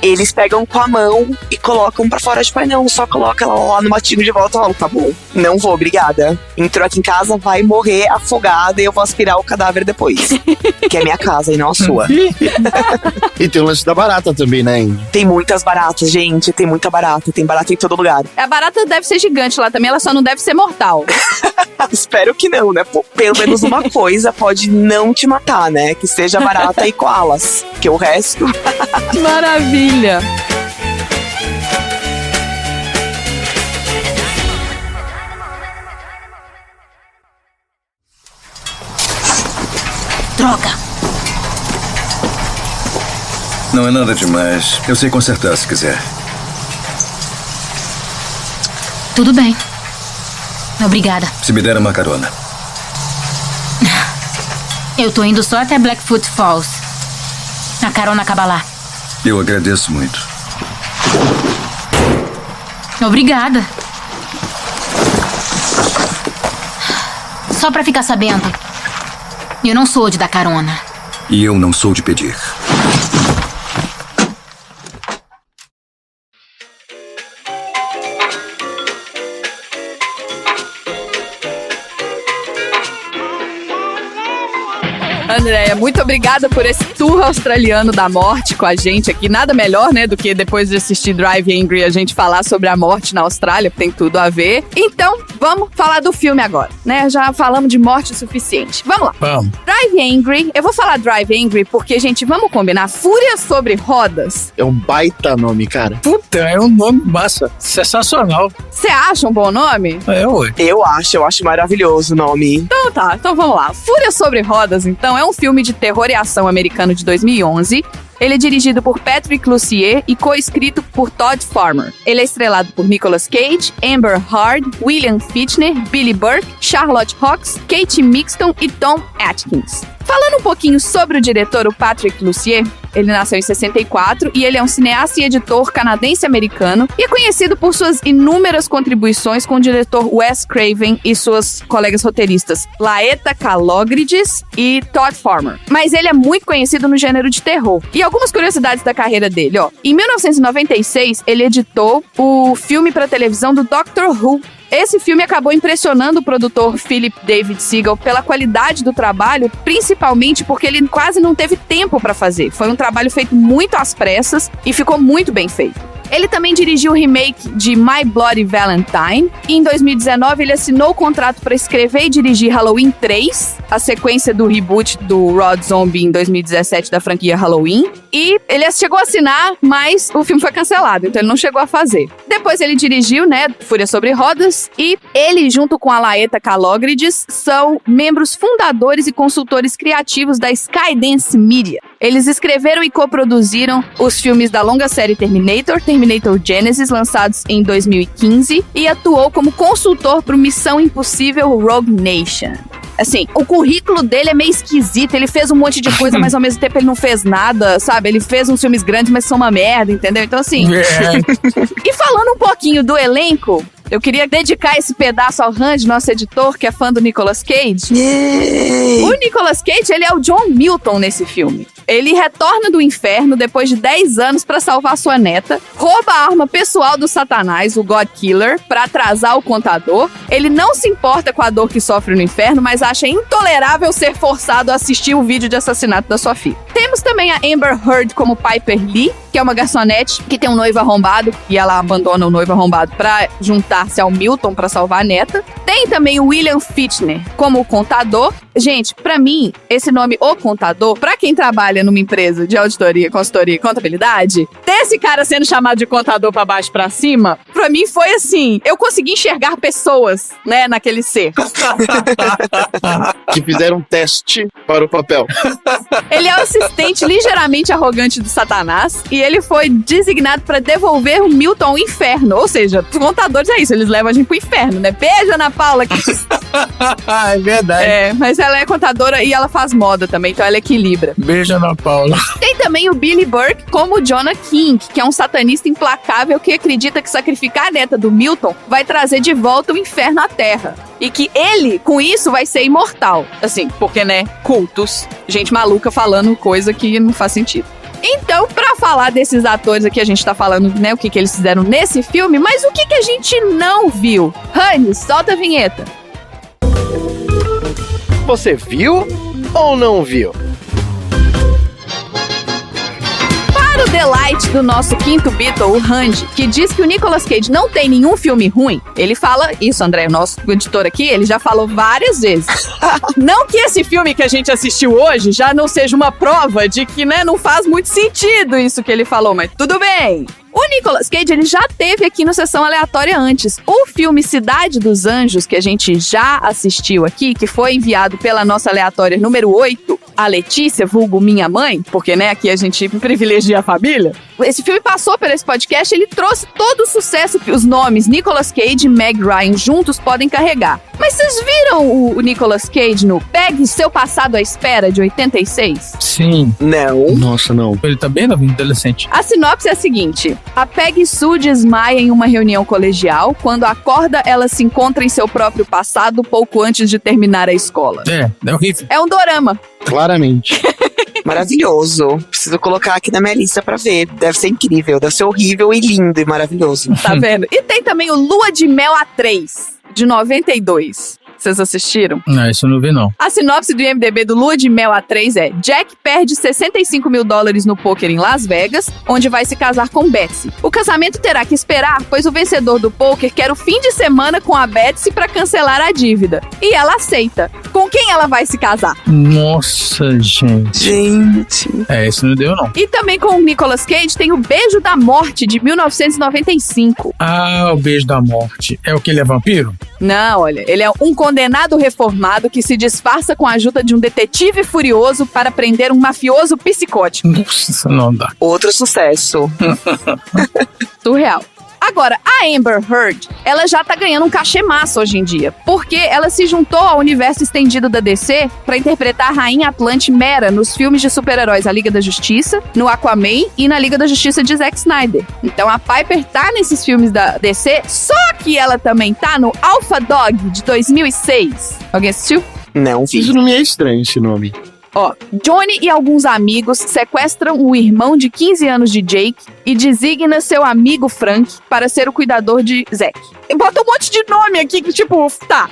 Eles pegam com a mão e colocam pra fora, tipo, não, só coloca ela lá no matinho de volta. Eu falo, tá bom, não vou, obrigada. Entrou aqui em casa, vai morrer afogada e eu vou aspirar o cadáver depois. Que é minha casa e não a sua. E tem o lance da barata também, né, Indy? Tem muitas baratas, gente, tem muita barata, tem barata em todo lugar. A barata deve ser gigante lá também, ela só não deve ser mortal. Espero que não, né? Pelo menos uma coisa pode não te matar, né? Que seja barata e koalas. Que o resto... Maravilha! Droga! Não é nada demais. Eu sei consertar se quiser. Tudo bem. Obrigada. Se me der uma carona. Eu tô indo só até Blackfoot Falls. A carona acaba lá. Eu agradeço muito. Obrigada. Só pra ficar sabendo, eu não sou de dar carona. E eu não sou de pedir. Andréia, muito obrigada por esse tour australiano da morte com a gente aqui. Nada melhor, né, do que depois de assistir Drive Angry a gente falar sobre a morte na Austrália, tem tudo a ver. Então, vamos falar do filme agora, né? Já falamos de morte o suficiente. Vamos lá. Vamos. Drive Angry, eu vou falar Drive Angry porque, gente, vamos combinar. Fúria sobre Rodas. É um baita nome, cara. Puta, é um nome massa. Sensacional. Você acha um bom nome? Ué. Eu acho maravilhoso o nome. Então tá, então vamos lá. Fúria sobre Rodas, então, é um filme de terror e ação americano de 2011. Ele é dirigido por Patrick Lussier e co-escrito por Todd Farmer. Ele é estrelado por Nicolas Cage, Amber Heard, William Fichtner, Billy Burke, Charlotte Hawkes, Kate Mixton e Tom Atkins. Falando um pouquinho sobre o diretor, o Patrick Lussier, ele nasceu em 64 e ele é um cineasta e editor canadense-americano e é conhecido por suas inúmeras contribuições com o diretor Wes Craven e suas colegas roteiristas Laeta Kalogridis e Todd Farmer. Mas ele é muito conhecido no gênero de terror. E algumas curiosidades da carreira dele, ó. Em 1996, ele editou o filme para televisão do Doctor Who. Esse filme acabou impressionando o produtor Philip David Seagal pela qualidade do trabalho, principalmente porque ele quase não teve tempo para fazer. Foi um trabalho feito muito às pressas e ficou muito bem feito. Ele também dirigiu o remake de My Bloody Valentine e em 2019 ele assinou o contrato para escrever e dirigir Halloween 3, a sequência do reboot do Rob Zombie em 2017 da franquia Halloween. E ele chegou a assinar, mas o filme foi cancelado, então ele não chegou a fazer. Depois ele dirigiu, né, Fúria sobre Rodas, e ele, junto com a Laeta Kalogridis, são membros fundadores e consultores criativos da Skydance Media. Eles escreveram e coproduziram os filmes da longa série Terminator Genesis, lançados em 2015, e atuou como consultor para o Missão Impossível Rogue Nation. Assim, o currículo dele é meio esquisito, ele fez um monte de coisa, mas ao mesmo tempo ele não fez nada, sabe? Ele fez uns filmes grandes, mas são uma merda, entendeu? Então assim... E falando um pouquinho do elenco, eu queria dedicar esse pedaço ao Randy, nosso editor, que é fã do Nicolas Cage. O Nicolas Cage, ele é o John Milton nesse filme. Ele retorna do inferno depois de 10 anos pra salvar sua neta, rouba a arma pessoal do Satanás, o God Killer, pra atrasar o contador. Ele não se importa com a dor que sofre no inferno, mas acha intolerável ser forçado a assistir o vídeo de assassinato da sua filha. Temos também a Amber Heard como Piper Lee, que é uma garçonete que tem um noivo arrombado, e ela abandona o noivo arrombado pra juntar-se ao Milton pra salvar a neta. Tem também o William Fichtner como o contador. Gente, pra mim, esse nome, o contador, pra quem trabalha numa empresa de auditoria, consultoria e contabilidade, ter esse cara sendo chamado de contador pra baixo e pra cima, pra mim foi assim, eu consegui enxergar pessoas, né, naquele ser. Que fizeram um teste para o papel. Ele é o assistente ligeiramente arrogante do Satanás e ele foi designado pra devolver o Milton ao inferno. Ou seja, os contadores é isso, eles levam a gente pro inferno, né? Beijo, Ana Paula. É verdade. É, mas ela é contadora e ela faz moda também, então ela equilibra. Beijo, Ana Paula. Tem também o Billy Burke como Jonah King, que é um satanista implacável que acredita que sacrificar a neta do Milton vai trazer de volta o inferno à Terra. E que ele, com isso, vai ser imortal. Assim, porque, né, cultos, gente maluca falando coisa que não faz sentido. Então, pra falar desses atores aqui, a gente tá falando, né, o que eles fizeram nesse filme, mas o que a gente não viu? Rani, solta a vinheta. Você viu ou não viu? Para o delight do nosso quinto Beatle, o Randy, que diz que o Nicolas Cage não tem nenhum filme ruim, ele fala isso, André, o nosso editor aqui, ele já falou várias vezes. Não que esse filme que a gente assistiu hoje já não seja uma prova de que, né, não faz muito sentido isso que ele falou, mas tudo bem. O Nicolas Cage, ele já teve aqui no Sessão Aleatória antes. O filme Cidade dos Anjos, que a gente já assistiu aqui, que foi enviado pela nossa aleatória número 8, a Letícia, vulgo minha mãe, porque, né, aqui a gente privilegia a família. Esse filme passou por esse podcast, ele trouxe todo o sucesso que os nomes Nicolas Cage e Meg Ryan juntos podem carregar. Mas vocês viram o Nicolas Cage no Pegue Seu Passado à Espera, de 86? Sim. Não. Nossa, não. Ele tá bem novinho, adolescente. A sinopse é a seguinte: a Peggy Sue desmaia em uma reunião colegial. Quando acorda, ela se encontra em seu próprio passado pouco antes de terminar a escola. É horrível. É um dorama. Claramente. Maravilhoso. Preciso colocar aqui na minha lista pra ver. Deve ser incrível, deve ser horrível e lindo e maravilhoso. Tá vendo? E tem também o Lua de Mel A3, de 92. Vocês assistiram? Não, isso eu não vi, não. A sinopse do IMDb do Lua de Mel A3 é: Jack perde $65 mil no pôquer em Las Vegas, onde vai se casar com Betsy. O casamento terá que esperar, pois o vencedor do pôquer quer o fim de semana com a Betsy pra cancelar a dívida. E ela aceita. Com quem ela vai se casar? Nossa, gente. Gente. Isso não deu, não. E também com o Nicolas Cage tem o Beijo da Morte, de 1995. Ah, o Beijo da Morte. É o que ele é vampiro? Não, olha, ele é um condenado reformado que se disfarça com a ajuda de um detetive furioso para prender um mafioso psicótico. Nossa, não dá. Outro sucesso. Surreal. Agora, a Amber Heard, ela já tá ganhando um cachê massa hoje em dia, porque ela se juntou ao universo estendido da DC pra interpretar a Rainha Atlante Mera nos filmes de super-heróis A Liga da Justiça, no Aquaman e na Liga da Justiça de Zack Snyder. Então a Piper tá nesses filmes da DC, só que ela também tá no Alpha Dog, de 2006. Alguém assistiu? Não vi. Isso não me é estranho, esse nome. Ó, Johnny e alguns amigos sequestram o irmão de 15 anos de Jake e designa seu amigo Frank para ser o cuidador de Zack. Bota um monte de nome aqui que, tipo, tá.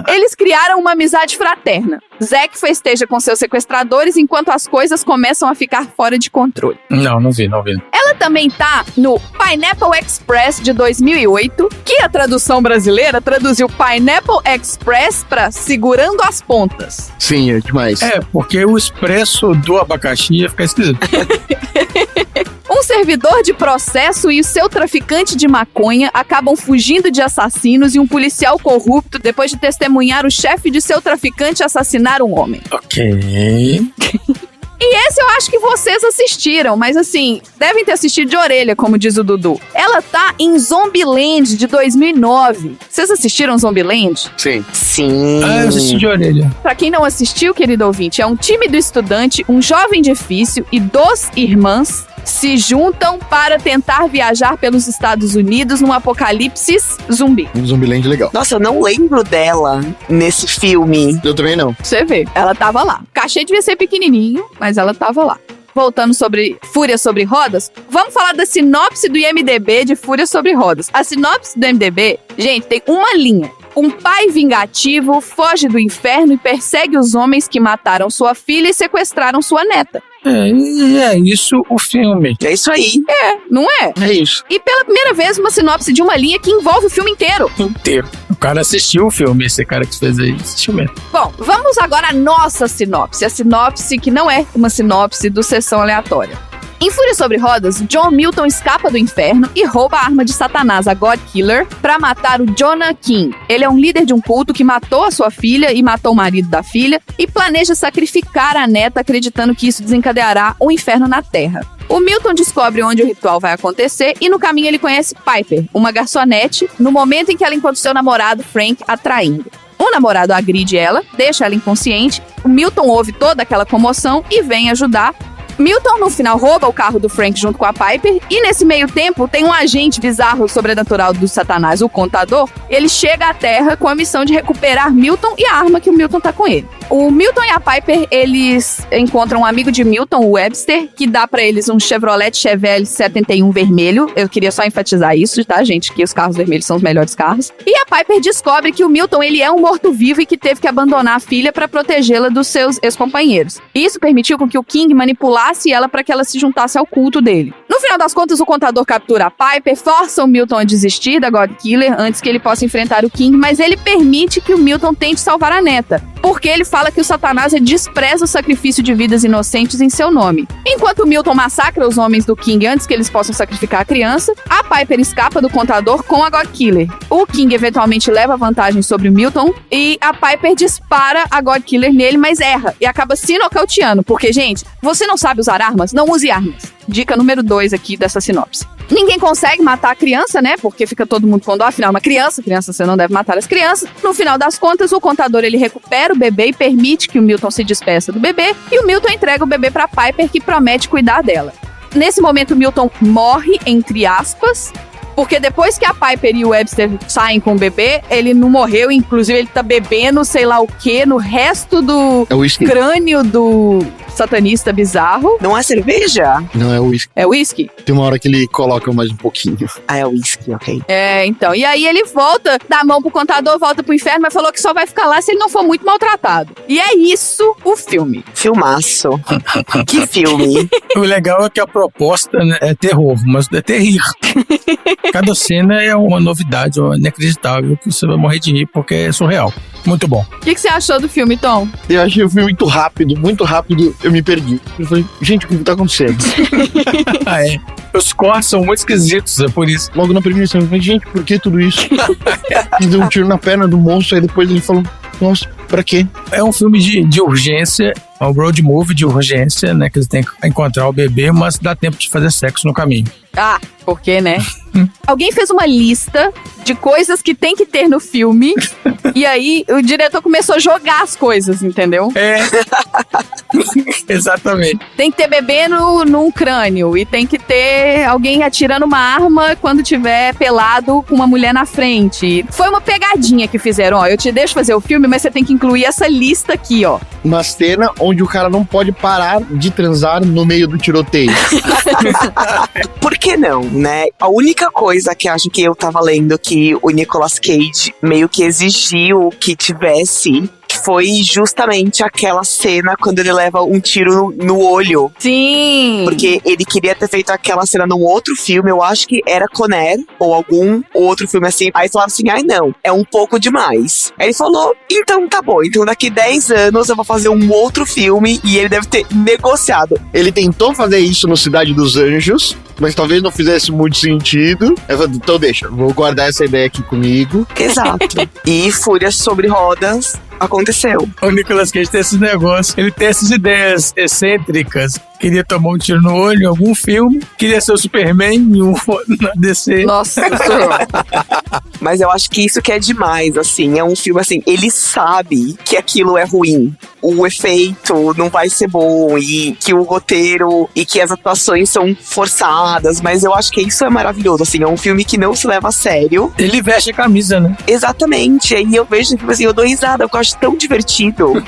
Eles criaram uma amizade fraterna. Zack festeja com seus sequestradores enquanto as coisas começam a ficar fora de controle. Não vi. Ela também tá no Pineapple Express de 2008, que a tradução brasileira traduziu Pineapple Express pra Segurando as Pontas. Sim, é demais. Porque o expresso do abacaxi ia ficar esquisito. Um servidor de processo e o seu traficante de maconha acabam fugindo de assassinos e um policial corrupto, depois de testemunhar o chefe de seu traficante assassinar um homem. Ok. E esse eu acho que vocês assistiram, mas assim, devem ter assistido de orelha, como diz o Dudu. Ela tá em Zombieland de 2009. Vocês assistiram Zombieland? Sim. Sim. Eu assisti de orelha. Pra quem não assistiu, querido ouvinte, é um tímido estudante, um jovem difícil e 2 irmãs se juntam para tentar viajar pelos Estados Unidos num apocalipse zumbi. Um Zombieland legal. Nossa, eu não lembro dela nesse filme. Eu também não. Você vê, ela tava lá. O cachê devia ser pequenininho, mas ela tava lá. Voltando sobre Fúria sobre Rodas, vamos falar da sinopse do IMDb de Fúria sobre Rodas. A sinopse do IMDb, gente, tem uma linha. Um pai vingativo foge do inferno e persegue os homens que mataram sua filha e sequestraram sua neta. É isso o filme. É isso aí. Não é? É isso. E pela primeira vez, uma sinopse de uma linha que envolve o filme inteiro. Inteiro. O cara assistiu o filme, esse cara que fez aí, assistiu mesmo. Bom, vamos agora à nossa sinopse. A sinopse que não é uma sinopse do Sessão Aleatória. Em Fúria sobre Rodas, John Milton escapa do inferno e rouba a arma de Satanás, a God Killer, pra matar o Jonah King. Ele é um líder de um culto que matou a sua filha e matou o marido da filha e planeja sacrificar a neta, acreditando que isso desencadeará um inferno na Terra. O Milton descobre onde o ritual vai acontecer e no caminho ele conhece Piper, uma garçonete, no momento em que ela encontra seu namorado Frank atraindo. O namorado agride ela, deixa ela inconsciente, o Milton ouve toda aquela comoção e vem ajudar. Milton, no final, rouba o carro do Frank junto com a Piper e, nesse meio tempo, tem um agente bizarro sobrenatural do Satanás, o Contador. Ele chega à Terra com a missão de recuperar Milton e a arma que o Milton tá com ele. O Milton e a Piper, eles encontram um amigo de Milton, o Webster, que dá pra eles um Chevrolet Chevelle 71 vermelho. Eu queria só enfatizar isso, tá, gente? Que os carros vermelhos são os melhores carros. E a Piper descobre que o Milton, ele é um morto-vivo e que teve que abandonar a filha pra protegê-la dos seus ex-companheiros. Isso permitiu com que o King manipulasse ela pra que ela se juntasse ao culto dele. No final das contas, o Contador captura a Piper, força o Milton a desistir da God Killer antes que ele possa enfrentar o King, mas ele permite que o Milton tente salvar a neta, porque ele fala que o Satanás despreza o sacrifício de vidas inocentes em seu nome. Enquanto o Milton massacra os homens do King antes que eles possam sacrificar a criança, a Piper escapa do Contador com a God Killer. O King eventualmente leva vantagem sobre o Milton e a Piper dispara a God Killer nele, mas erra e acaba se nocauteando, porque, gente, você não sabe usar armas? Não use armas. Dica número 2 aqui dessa sinopse. Ninguém consegue matar a criança, né? Porque fica todo mundo com dó, afinal, uma criança você não deve matar as crianças. No final das contas, o Contador, ele recupera o bebê e permite que o Milton se despeça do bebê, e o Milton entrega o bebê pra Piper, que promete cuidar dela. Nesse momento, o Milton morre, entre aspas, porque depois que a Piper e o Webster saem com o bebê, ele não morreu, inclusive ele tá bebendo sei lá o que no resto do crânio do satanista bizarro. Não é cerveja? Não é uísque. É whisky? Tem uma hora que ele coloca mais um pouquinho. Ah, é whisky, ok. Então. E aí ele volta, dá a mão pro contador, volta pro inferno, mas falou que só vai ficar lá se ele não for muito maltratado. E é isso o filme. Filmaço. Que filme. O legal é que a proposta, né, é terror, mas é terrir. Cada cena é uma novidade, inacreditável, que você vai morrer de rir porque é surreal. Muito bom. O que você achou do filme, Tom? Eu achei o filme muito rápido, eu me perdi. Eu falei, gente, o que tá acontecendo? Os cortes são muito esquisitos, é por isso. Logo na primeira cena, eu falei, gente, por que tudo isso? E deu um tiro na perna do monstro, aí depois ele falou, nossa, pra quê? É um filme de urgência, é um road movie de urgência, né? Que eles têm que encontrar o bebê, mas dá tempo de fazer sexo no caminho. Ah, por quê, né? Alguém fez uma lista de coisas que tem que ter no filme e aí o diretor começou a jogar as coisas, entendeu? Exatamente. Tem que ter bebê num crânio e tem que ter alguém atirando uma arma quando tiver pelado com uma mulher na frente. Foi uma pegadinha que fizeram, ó, eu te deixo fazer o filme, mas você tem que incluir essa lista aqui, ó. Uma cena onde o cara não pode parar de transar no meio do tiroteio. Por que não, né? A única coisa que acho que eu tava lendo que o Nicolas Cage meio que exigiu que tivesse foi justamente aquela cena quando ele leva um tiro no olho. Sim! Porque ele queria ter feito aquela cena num outro filme, eu acho que era Conner, ou algum outro filme assim. Aí falaram assim, ai não, é um pouco demais. Aí ele falou, então tá bom, então daqui 10 anos eu vou fazer um outro filme e ele deve ter negociado. Ele tentou fazer isso no Cidade dos Anjos, mas talvez não fizesse muito sentido. Eu falei, então deixa, vou guardar essa ideia aqui comigo. Exato. E Fúria sobre Rodas aconteceu. O Nicolas Cage tem esse negócio, ele tem essas ideias excêntricas. Queria tomar um tiro no olho em algum filme, queria ser o Superman em um na DC. Nossa, sou eu. Mas eu acho que isso que é demais, assim, é um filme assim, ele sabe que aquilo é ruim, o efeito não vai ser bom e que o roteiro e que as atuações são forçadas, mas eu acho que isso é maravilhoso, assim, é um filme que não se leva a sério. Ele veste a camisa, né? Exatamente, aí eu vejo, tipo assim, eu dou risada, porque eu acho tão divertido.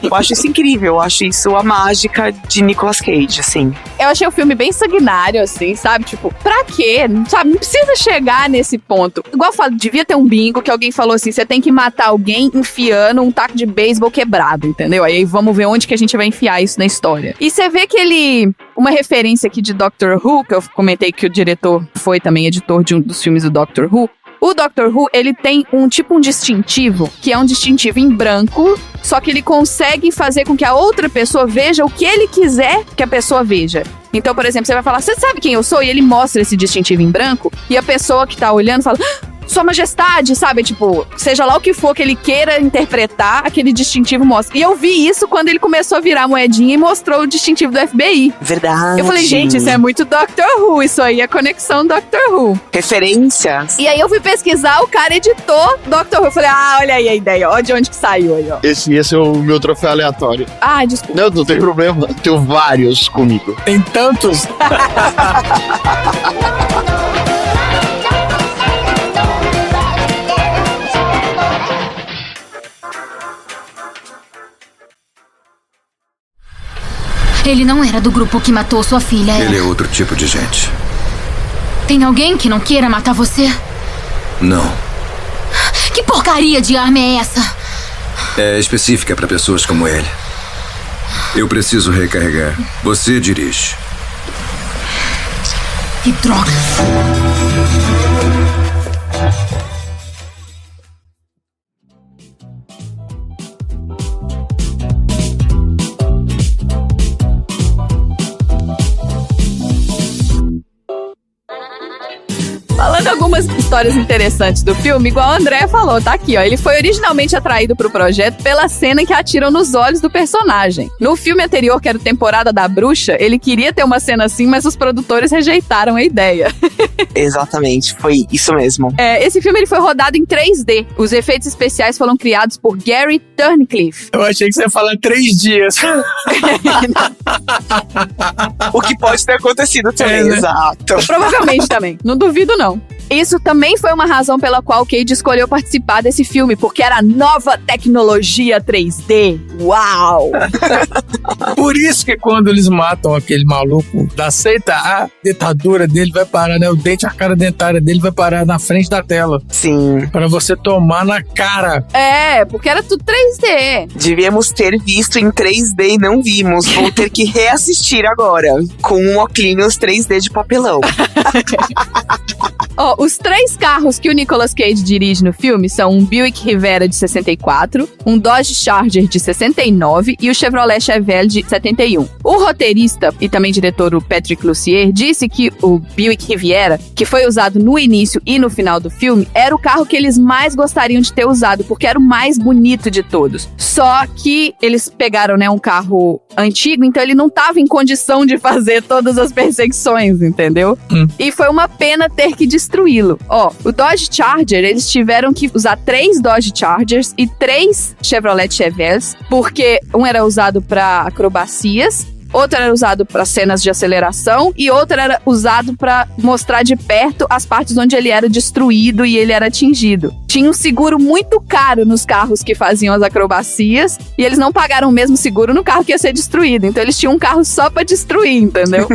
Eu acho isso incrível, eu acho isso a mágica de Nicolas Cage, assim. Eu achei o filme bem sanguinário, assim, sabe? Tipo, pra quê? Sabe, não precisa chegar nesse ponto. Igual eu falo, devia ter um bingo que alguém falou assim, você tem que matar alguém enfiando um taco de beisebol quebrado, entendeu? Aí vamos ver onde que a gente vai enfiar isso na história. E você vê que ele... Uma referência aqui de Doctor Who, que eu comentei que o diretor foi também editor de um dos filmes do Doctor Who. O Doctor Who, ele tem um distintivo, que é um distintivo em branco, só que ele consegue fazer com que a outra pessoa veja o que ele quiser que a pessoa veja. Então, por exemplo, você vai falar, você sabe quem eu sou? E ele mostra esse distintivo em branco, e a pessoa que tá olhando fala... Sua Majestade, sabe? Tipo, seja lá o que for que ele queira interpretar, aquele distintivo mostra. E eu vi isso quando ele começou a virar moedinha e mostrou o distintivo do FBI. Verdade. Eu falei, gente, isso é muito Doctor Who, isso aí é conexão Doctor Who. Referências. E aí eu fui pesquisar, o cara editou Doctor Who. Eu falei, olha aí a ideia, ó, de onde que saiu aí, ó. Esse é o meu troféu aleatório. Desculpa. Não tem problema, tenho vários comigo. Tem tantos. Ele não era do grupo que matou sua filha, Ele é outro tipo de gente. Tem alguém que não queira matar você? Não. Que porcaria de arma é essa? É específica para pessoas como ele. Eu preciso recarregar. Você dirige. Que droga. Falando algumas histórias interessantes do filme, igual a Andrea falou, tá aqui, ó. Ele foi originalmente atraído pro projeto pela cena em que atiram nos olhos do personagem. No filme anterior, que era o Temporada da Bruxa, ele queria ter uma cena assim, mas os produtores rejeitaram a ideia. Exatamente, foi isso mesmo. Esse filme ele foi rodado em 3D. Os efeitos especiais foram criados por Gary Turncliffe. Eu achei que você ia falar 3 dias. O que pode ter acontecido também, né? exato. Provavelmente também. Não duvido, não. Isso também foi uma razão pela qual Cage escolheu participar desse filme, porque era nova tecnologia 3D. Uau! Por isso que quando eles matam aquele maluco da seita, a dentadura dele vai parar, né? O dente, a cara dentária dele vai parar na frente da tela. Sim. Pra você tomar na cara. É, porque era tudo 3D. Devíamos ter visto em 3D e não vimos. Vou ter que reassistir agora, com um óculos 3D de papelão. Ó, os 3 carros que o Nicolas Cage dirige no filme são um Buick Rivera de 64, um Dodge Charger de 69 e o Chevrolet Chevelle de 71. O roteirista e também diretor, o Patrick Lussier, disse que o Buick Riviera, que foi usado no início e no final do filme, era o carro que eles mais gostariam de ter usado, porque era o mais bonito de todos. Só que eles pegaram, né, um carro antigo, então ele não estava em condição de fazer todas as perseguições, entendeu? E foi uma pena ter que destruí-lo. Ó, o Dodge Charger, eles tiveram que usar 3 Dodge Chargers e 3 Chevrolet Chevelles, porque um era usado para acrobacias, outro era usado para cenas de aceleração e outro era usado para mostrar de perto as partes onde ele era destruído e ele era atingido. Tinha um seguro muito caro nos carros que faziam as acrobacias e eles não pagaram o mesmo seguro no carro que ia ser destruído. Então eles tinham um carro só para destruir, entendeu?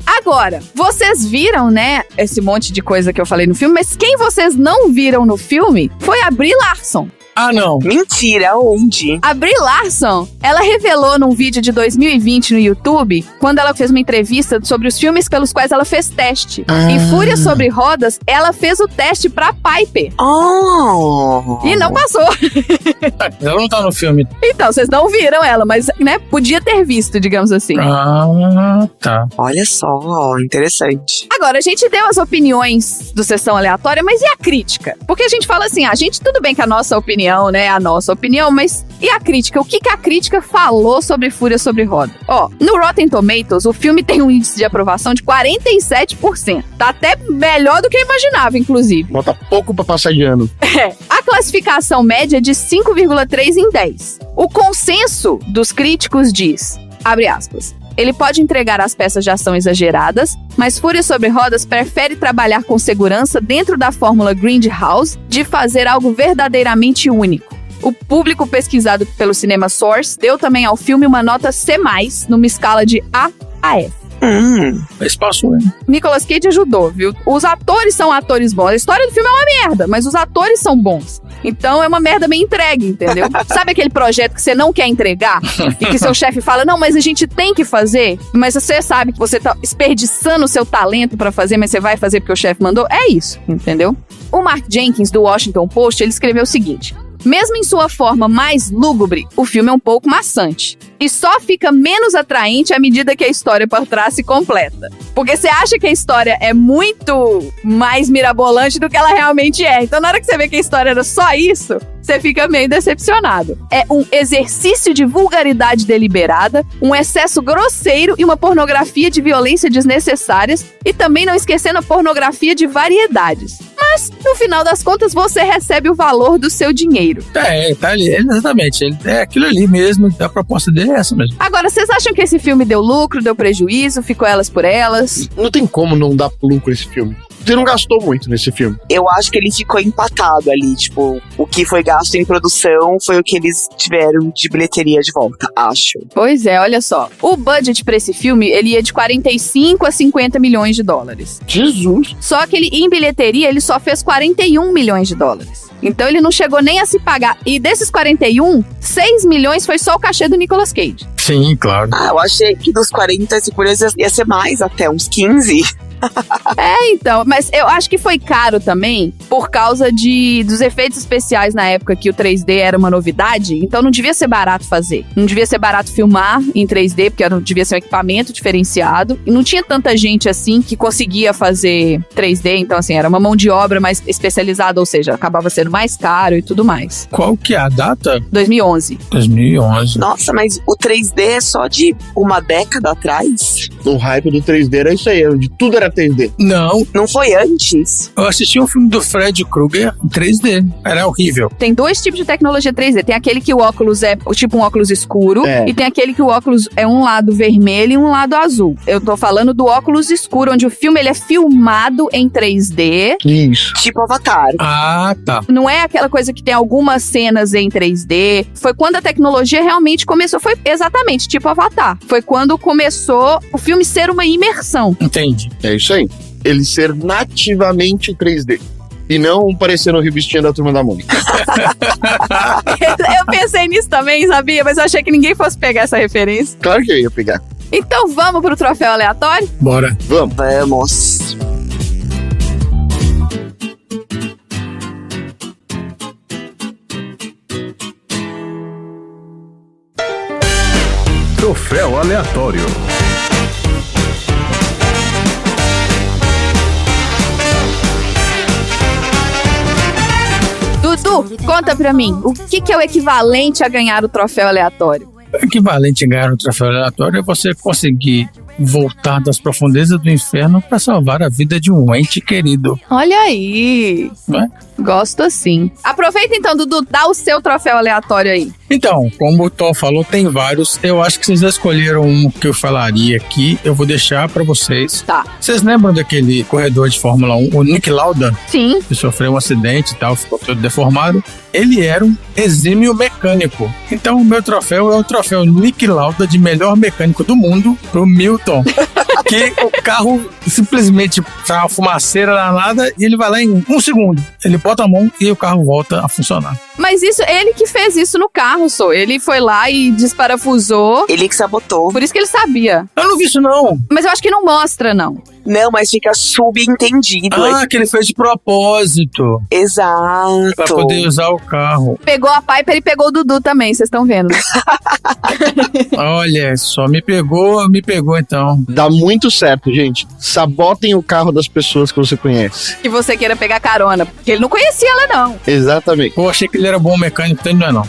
Agora, vocês viram, né, esse monte de coisa que eu falei no filme, mas quem vocês não viram no filme foi a Brie Larson. Ah, não. Mentira, onde? A Brie Larson, ela revelou num vídeo de 2020 no YouTube, quando ela fez uma entrevista sobre os filmes pelos quais ela fez teste. Em Fúria Sobre Rodas, ela fez o teste pra Piper. Oh! E não passou. Ela não tá no filme. Então, vocês não viram ela, mas, né, podia ter visto, digamos assim. Ah, tá. Olha só, interessante. Agora, a gente deu as opiniões do Sessão Aleatória, mas e a crítica? Porque a gente fala assim, a gente, tudo bem que a nossa opinião, né, a nossa opinião, mas e a crítica? O que a crítica falou sobre Fúria Sobre Roda? Ó, no Rotten Tomatoes, o filme tem um índice de aprovação de 47%. Tá até melhor do que eu imaginava, inclusive. Bota pouco pra passar de ano. A classificação média é de 5,3 em 10. O consenso dos críticos diz, abre aspas, ele pode entregar as peças de ação exageradas, mas Fúria Sobre Rodas prefere trabalhar com segurança dentro da fórmula Grindhouse de fazer algo verdadeiramente único. O público pesquisado pelo Cinema Source deu também ao filme uma nota C+, numa escala de A a F. Esse passou, hein? Nicolas Cage ajudou, viu? Os atores são atores bons. A história do filme é uma merda, mas os atores são bons. Então é uma merda bem entregue, entendeu? Sabe aquele projeto que você não quer entregar? E que seu chefe fala, não, mas a gente tem que fazer. Mas você sabe que você tá desperdiçando o seu talento pra fazer, mas você vai fazer porque o chefe mandou? É isso, entendeu? O Mark Jenkins, do Washington Post, ele escreveu o seguinte... Mesmo em sua forma mais lúgubre, o filme é um pouco maçante. E só fica menos atraente à medida que a história por trás se completa. Porque você acha que a história é muito mais mirabolante do que ela realmente é. Então, na hora que você vê que a história era só isso, você fica meio decepcionado. É um exercício de vulgaridade deliberada, um excesso grosseiro e uma pornografia de violência desnecessárias, e também não esquecendo a pornografia de variedades. Mas, no final das contas, você recebe o valor do seu dinheiro. Tá ali, exatamente. É aquilo ali mesmo, a proposta dele é essa mesmo. Agora, vocês acham que esse filme deu lucro, deu prejuízo, ficou elas por elas? Não tem como não dar lucro esse filme. Você não gastou muito nesse filme. Eu acho que ele ficou empatado ali, tipo, o que foi gasto em produção foi o que eles tiveram de bilheteria de volta, acho. Pois é, olha só. O budget pra esse filme, ele ia de 45 a 50 milhões de dólares. Jesus! Só que ele, em bilheteria, ele só fez 41 milhões de dólares. Então ele não chegou nem a se pagar. E desses 41, 6 milhões foi só o cachê do Nicolas Cage. Sim, claro. Ah, eu achei que dos 40, se por isso ia ser mais, até uns 15. Então, mas eu acho que foi caro também por causa dos efeitos especiais na época que o 3D era uma novidade, então não devia ser barato fazer. Não devia ser barato filmar em 3D, porque devia ser um equipamento diferenciado, e não tinha tanta gente assim que conseguia fazer 3D, então assim, era uma mão de obra mais especializada, ou seja, acabava sendo mais caro e tudo mais. Qual que é a data? 2011. 2011. Nossa, mas o 3D é só de uma década atrás? O hype do 3D era isso aí, onde tudo era era 3D? Não, Não foi antes? eu assisti um filme do Fred Krueger em 3D. Era horrível. Tem dois tipos de tecnologia 3D. Tem aquele que o óculos é tipo um óculos escuro É. e tem aquele que o óculos é um lado vermelho e um lado azul. Eu tô falando do óculos escuro, onde o filme ele é filmado em 3D. Isso. Tipo Avatar. Ah, tá. Não é aquela coisa que tem algumas cenas em 3D. Foi quando a tecnologia realmente começou. Foi exatamente tipo Avatar. Foi quando começou o filme ser uma imersão. Entendi. É isso aí. Ele ser nativamente 3D. E não parecendo o revistinha da Turma da Mônica. Eu pensei nisso também, sabia? Mas eu achei que ninguém fosse pegar essa referência. Claro que eu ia pegar. Então vamos pro troféu aleatório? Bora. Vamos. Vamos. Troféu aleatório. Dudu, conta pra mim, o que é o equivalente a ganhar o troféu aleatório? O equivalente a ganhar um troféu aleatório é você conseguir voltar das profundezas do inferno para salvar a vida de um ente querido. Olha aí, Não é? gosto assim. Aproveita então, Dudu, dá o seu troféu aleatório aí. Então, como o Tom falou, tem vários. Eu acho que vocês já escolheram um que eu falaria aqui. Eu vou deixar para vocês. Tá. Vocês lembram daquele corredor de Fórmula 1, o Nick Lauda, Sim. que sofreu um acidente e tal, ficou todo deformado? Ele era um exímio mecânico. Então, o meu troféu é o troféu Nick Lauda de melhor mecânico do mundo pro Milton. Que o carro simplesmente tá uma fumaceira danada e ele vai lá em 1 segundo. Ele bota a mão e o carro volta a funcionar. Mas isso, ele que fez isso no carro, só. Ele foi lá e desparafusou. Ele que sabotou. Por isso que ele sabia. Eu não vi isso, não. Mas eu acho que não mostra, não. Não, mas fica subentendido. Ah, que ele fez de propósito. Exato. Pra poder usar o carro. Pegou a Piper e pegou o Dudu também, vocês estão vendo. Né? Olha só, me pegou então. Dá muito certo, gente. Sabotem o carro das pessoas que você conhece. Que você queira pegar carona. Porque ele não conhecia ela, não. Exatamente. Pô, achei que ele era bom mecânico, então ele não é não.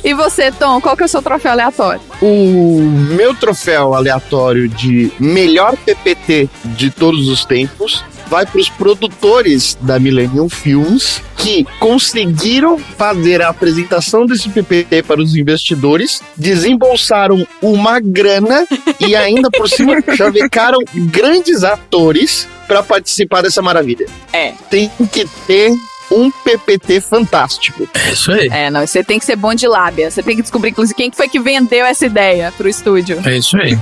E você, Tom, qual que é o seu troféu aleatório? O meu troféu aleatório de melhor PPT de todos os tempos vai para os produtores da Millennium Films, que conseguiram fazer a apresentação desse PPT para os investidores, desembolsaram uma grana e ainda por cima chavecaram grandes atores para participar dessa maravilha. É. Tem que ter um PPT fantástico. É isso aí. É, não, você tem que ser bom de lábia. Você tem que descobrir, inclusive, quem que foi que vendeu essa ideia pro estúdio. É isso aí.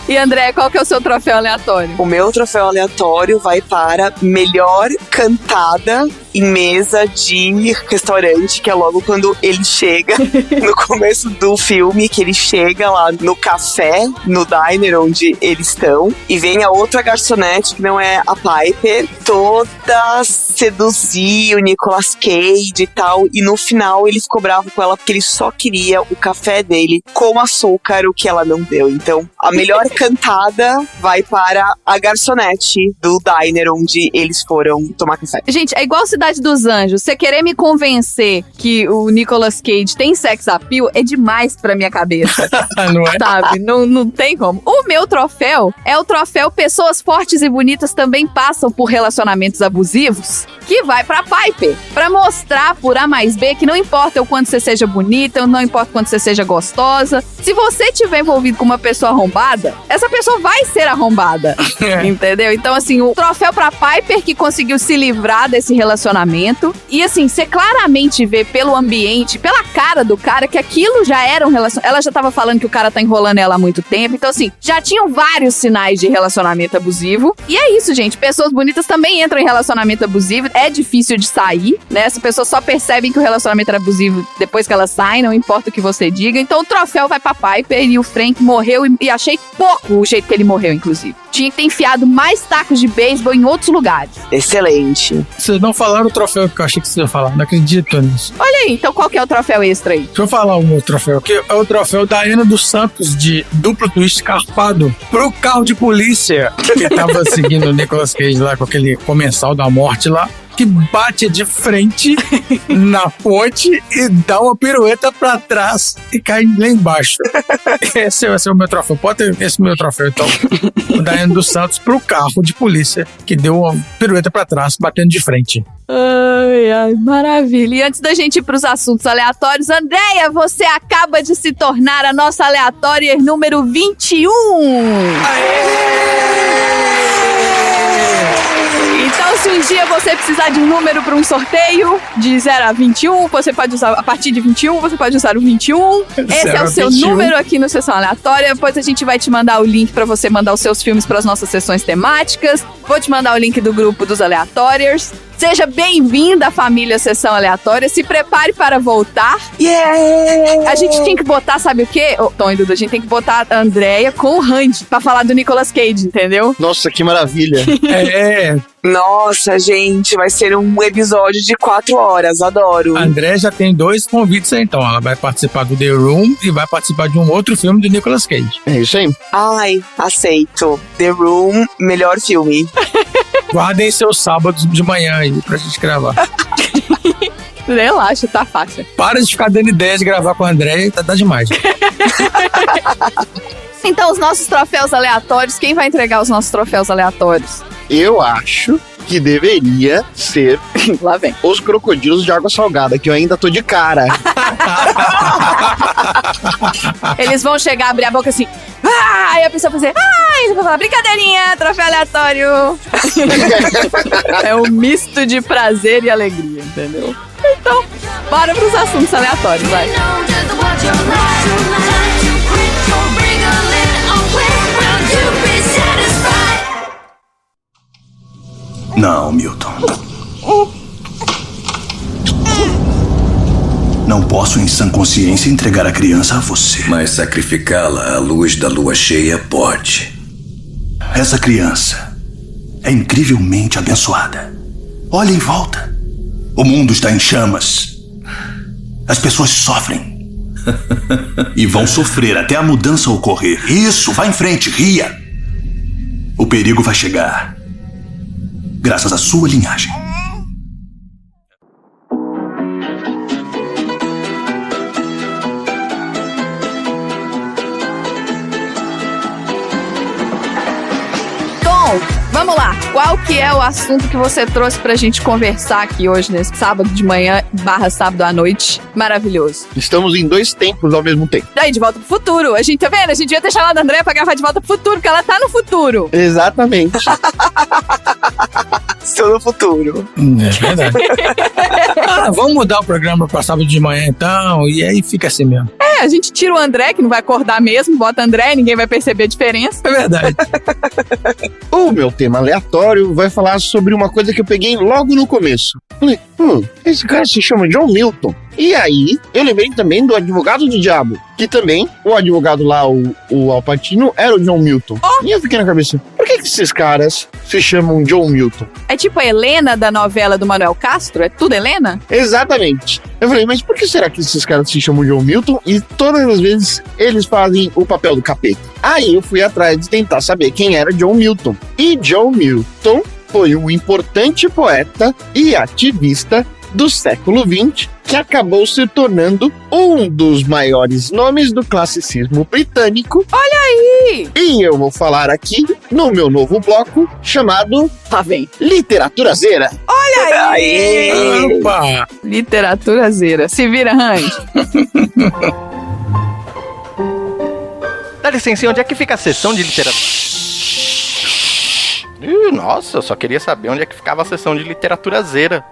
E André, qual que é o seu troféu aleatório? O meu troféu aleatório vai para melhor cantada em mesa de restaurante, que é logo quando ele chega, no começo do filme, que ele chega lá no café, no diner onde eles estão, e vem a outra garçonete, que não é a Piper, toda seduzir o Nicolas Cage e tal, e no final ele ficou bravo com ela porque ele só queria o café dele com açúcar, o que ela não deu. Então, a melhor cantada vai para a garçonete do diner onde eles foram tomar café. Gente, é igual Cidade dos Anjos. Você querer me convencer que o Nicolas Cage tem sex appeal é demais pra minha cabeça. Não é? Sabe? Não tem como. O meu troféu é o troféu Pessoas Fortes e Bonitas Também Passam por Relacionamentos Abusivos, que vai pra Piper. Pra mostrar por A mais B que não importa o quanto você seja bonita, não importa o quanto você seja gostosa. Se você estiver envolvido com uma pessoa arrombada, essa pessoa vai ser arrombada. Entendeu? Então, assim, o troféu pra Piper, que conseguiu se livrar desse relacionamento. E, assim, você claramente vê pelo ambiente, pela cara do cara, que aquilo já era um relacionamento. Ela já tava falando que o cara tá enrolando ela há muito tempo. Então, assim, já tinham vários sinais de relacionamento abusivo. E é isso, gente. Pessoas bonitas também entram em relacionamento abusivo. É difícil de sair, né? As pessoas só percebem que o relacionamento era abusivo depois que elas saem, não importa o que você diga. Então, o troféu vai pra Piper e o Frank morreu. E achei pouco o jeito que ele morreu, inclusive. Tinha que ter enfiado mais tacos de beisebol em outros lugares. Excelente. Vocês não falaram o troféu que eu achei que vocês iam falar. Não acredito nisso. Olha aí, então qual que é o troféu extra aí? Deixa eu falar o meu troféu, que é o troféu da Ana dos Santos de duplo twist carpado pro carro de polícia que tava seguindo o Nicolas Cage lá com aquele comensal da morte lá. que bate de frente na ponte e dá uma pirueta pra trás e cai lá embaixo. Esse vai ser o meu troféu. Pode ter esse meu troféu, então. O Daiane dos Santos pro carro de polícia que deu uma pirueta pra trás, batendo de frente. Ai, maravilha. E antes da gente ir pros assuntos aleatórios, Andréia, você acaba de se tornar a nossa aleatória número 21. Então, se um dia você precisar de um número para um sorteio de 0 a 21, você pode usar a partir de 21, você pode usar o 21. Esse é o seu 21. Número aqui no Sessão Aleatória. Depois a gente vai te mandar o link para você mandar os seus filmes para as nossas sessões temáticas. Vou te mandar o link do grupo dos Aleatórios. Seja bem-vinda à família Sessão Aleatória. Se prepare para voltar. Yeah! A gente tinha que botar, sabe o quê? Tom e Dudu, a gente tem que botar a Andréia com o Randy pra falar do Nicolas Cage, entendeu? Nossa, que maravilha. Nossa, gente, vai ser um episódio de 4 horas, adoro. A André já tem 2 convites aí, então. Ela vai participar do The Room e vai participar de um outro filme do Nicolas Cage. É isso aí. Ai, aceito. The Room, melhor filme. Guardem seus sábados de manhã aí pra gente gravar. Relaxa, tá fácil. Para de ficar dando ideia de gravar com a André, tá demais. Então, os nossos troféus aleatórios, quem vai entregar os nossos troféus aleatórios? Eu acho que deveria ser Lá vem. os crocodilos de água salgada, que eu ainda tô de cara. Eles vão chegar, abrir a boca assim, aí a pessoa vai fazer, ele vai falar, brincadeirinha, troféu aleatório. É um misto de prazer e alegria, entendeu? Então, bora pros assuntos aleatórios, vai. Não, Milton. Não posso, em sã consciência, entregar a criança a você. Mas sacrificá-la à luz da lua cheia pode. Essa criança é incrivelmente abençoada. Olhe em volta. O mundo está em chamas. As pessoas sofrem. E vão sofrer até a mudança ocorrer. Isso, vá em frente, ria. O perigo vai chegar. Graças à sua linhagem. Tom, vamos lá. Qual que é o assunto que você trouxe pra gente conversar aqui hoje, nesse sábado de manhã / sábado à noite? Maravilhoso. Estamos em 2 tempos ao mesmo tempo. Daí, De Volta pro Futuro. A gente, tá vendo? A gente devia ter chamado a Andréia pra gravar De Volta pro Futuro, porque ela tá no futuro. Exatamente. Estou no futuro. É verdade. Vamos mudar o programa pra sábado de manhã, então, e aí fica assim mesmo. A gente tira o André, que não vai acordar mesmo, bota André, ninguém vai perceber a diferença. É verdade. O meu tema aleatório vai falar sobre uma coisa que eu peguei logo no começo. Falei, esse cara se chama John Milton. E aí, eu lembrei também do Advogado do Diabo, que também, o advogado lá, o Al Pacino, era o John Milton. E eu fiquei na cabeça, por que esses caras se chamam John Milton? É tipo a Helena da novela do Manuel Castro? É tudo Helena? Exatamente. Eu falei, mas por que será que esses caras se chamam John Milton e todas as vezes eles fazem o papel do capeta? Aí eu fui atrás de tentar saber quem era John Milton. E John Milton foi um importante poeta e ativista do século XX, que acabou se tornando um dos maiores nomes do classicismo britânico. Olha aí! E eu vou falar aqui no meu novo bloco chamado Lá vem. Literaturazeira. Olha aí! Opa! Literaturazeira. Se vira, Randy. Dá licença, onde é que fica a sessão de literatura? Nossa, eu só queria saber onde é que ficava a sessão de literaturazeira.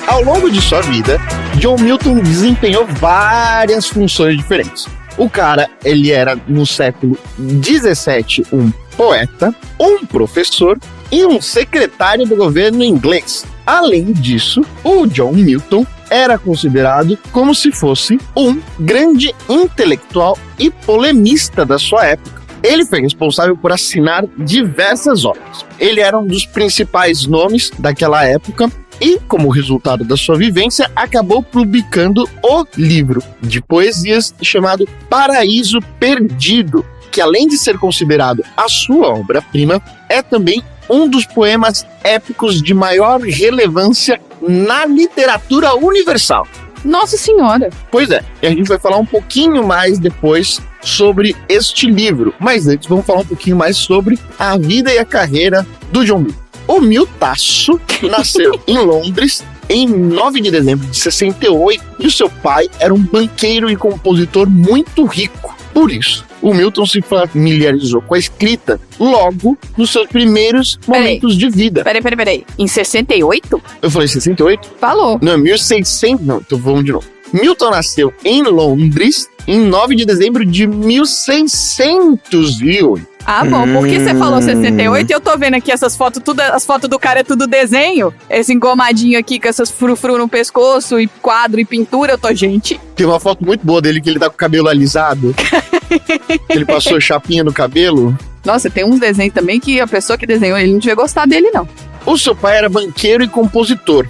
Ao longo de sua vida, John Milton desempenhou várias funções diferentes. O cara, ele era, no século XVII, um poeta, um professor e um secretário do governo inglês. Além disso, o John Milton era considerado como se fosse um grande intelectual e polemista da sua época. Ele foi responsável por assinar diversas obras. Ele era um dos principais nomes daquela época e, como resultado da sua vivência, acabou publicando o livro de poesias chamado Paraíso Perdido, que que além de ser considerado a sua obra-prima, é também um dos poemas épicos de maior relevância na literatura universal. Nossa Senhora! Pois é, e a gente vai falar um pouquinho mais depois sobre este livro. Mas antes, vamos falar um pouquinho mais sobre a vida e a carreira do John Milton. O Miltaço nasceu em Londres em 9 de dezembro de 68 e o seu pai era um banqueiro e compositor muito rico. Por isso, o Milton se familiarizou com a escrita logo nos seus primeiros momentos de vida. Peraí. Em 68? Eu falei 68? Falou. Não, 1600 não, então vamos de novo. Milton nasceu em Londres em 9 de dezembro de 1608. Ah, bom, porque você falou 68 e eu tô vendo aqui essas fotos, as fotos do cara é tudo desenho. Esse engomadinho aqui com essas frufru no pescoço e quadro e pintura, eu tô, gente. Tem uma foto muito boa dele que ele tá com o cabelo alisado. Ele passou chapinha no cabelo. Nossa, tem uns desenhos também que a pessoa que desenhou, ele não devia gostar dele, não. O seu pai era banqueiro e compositor.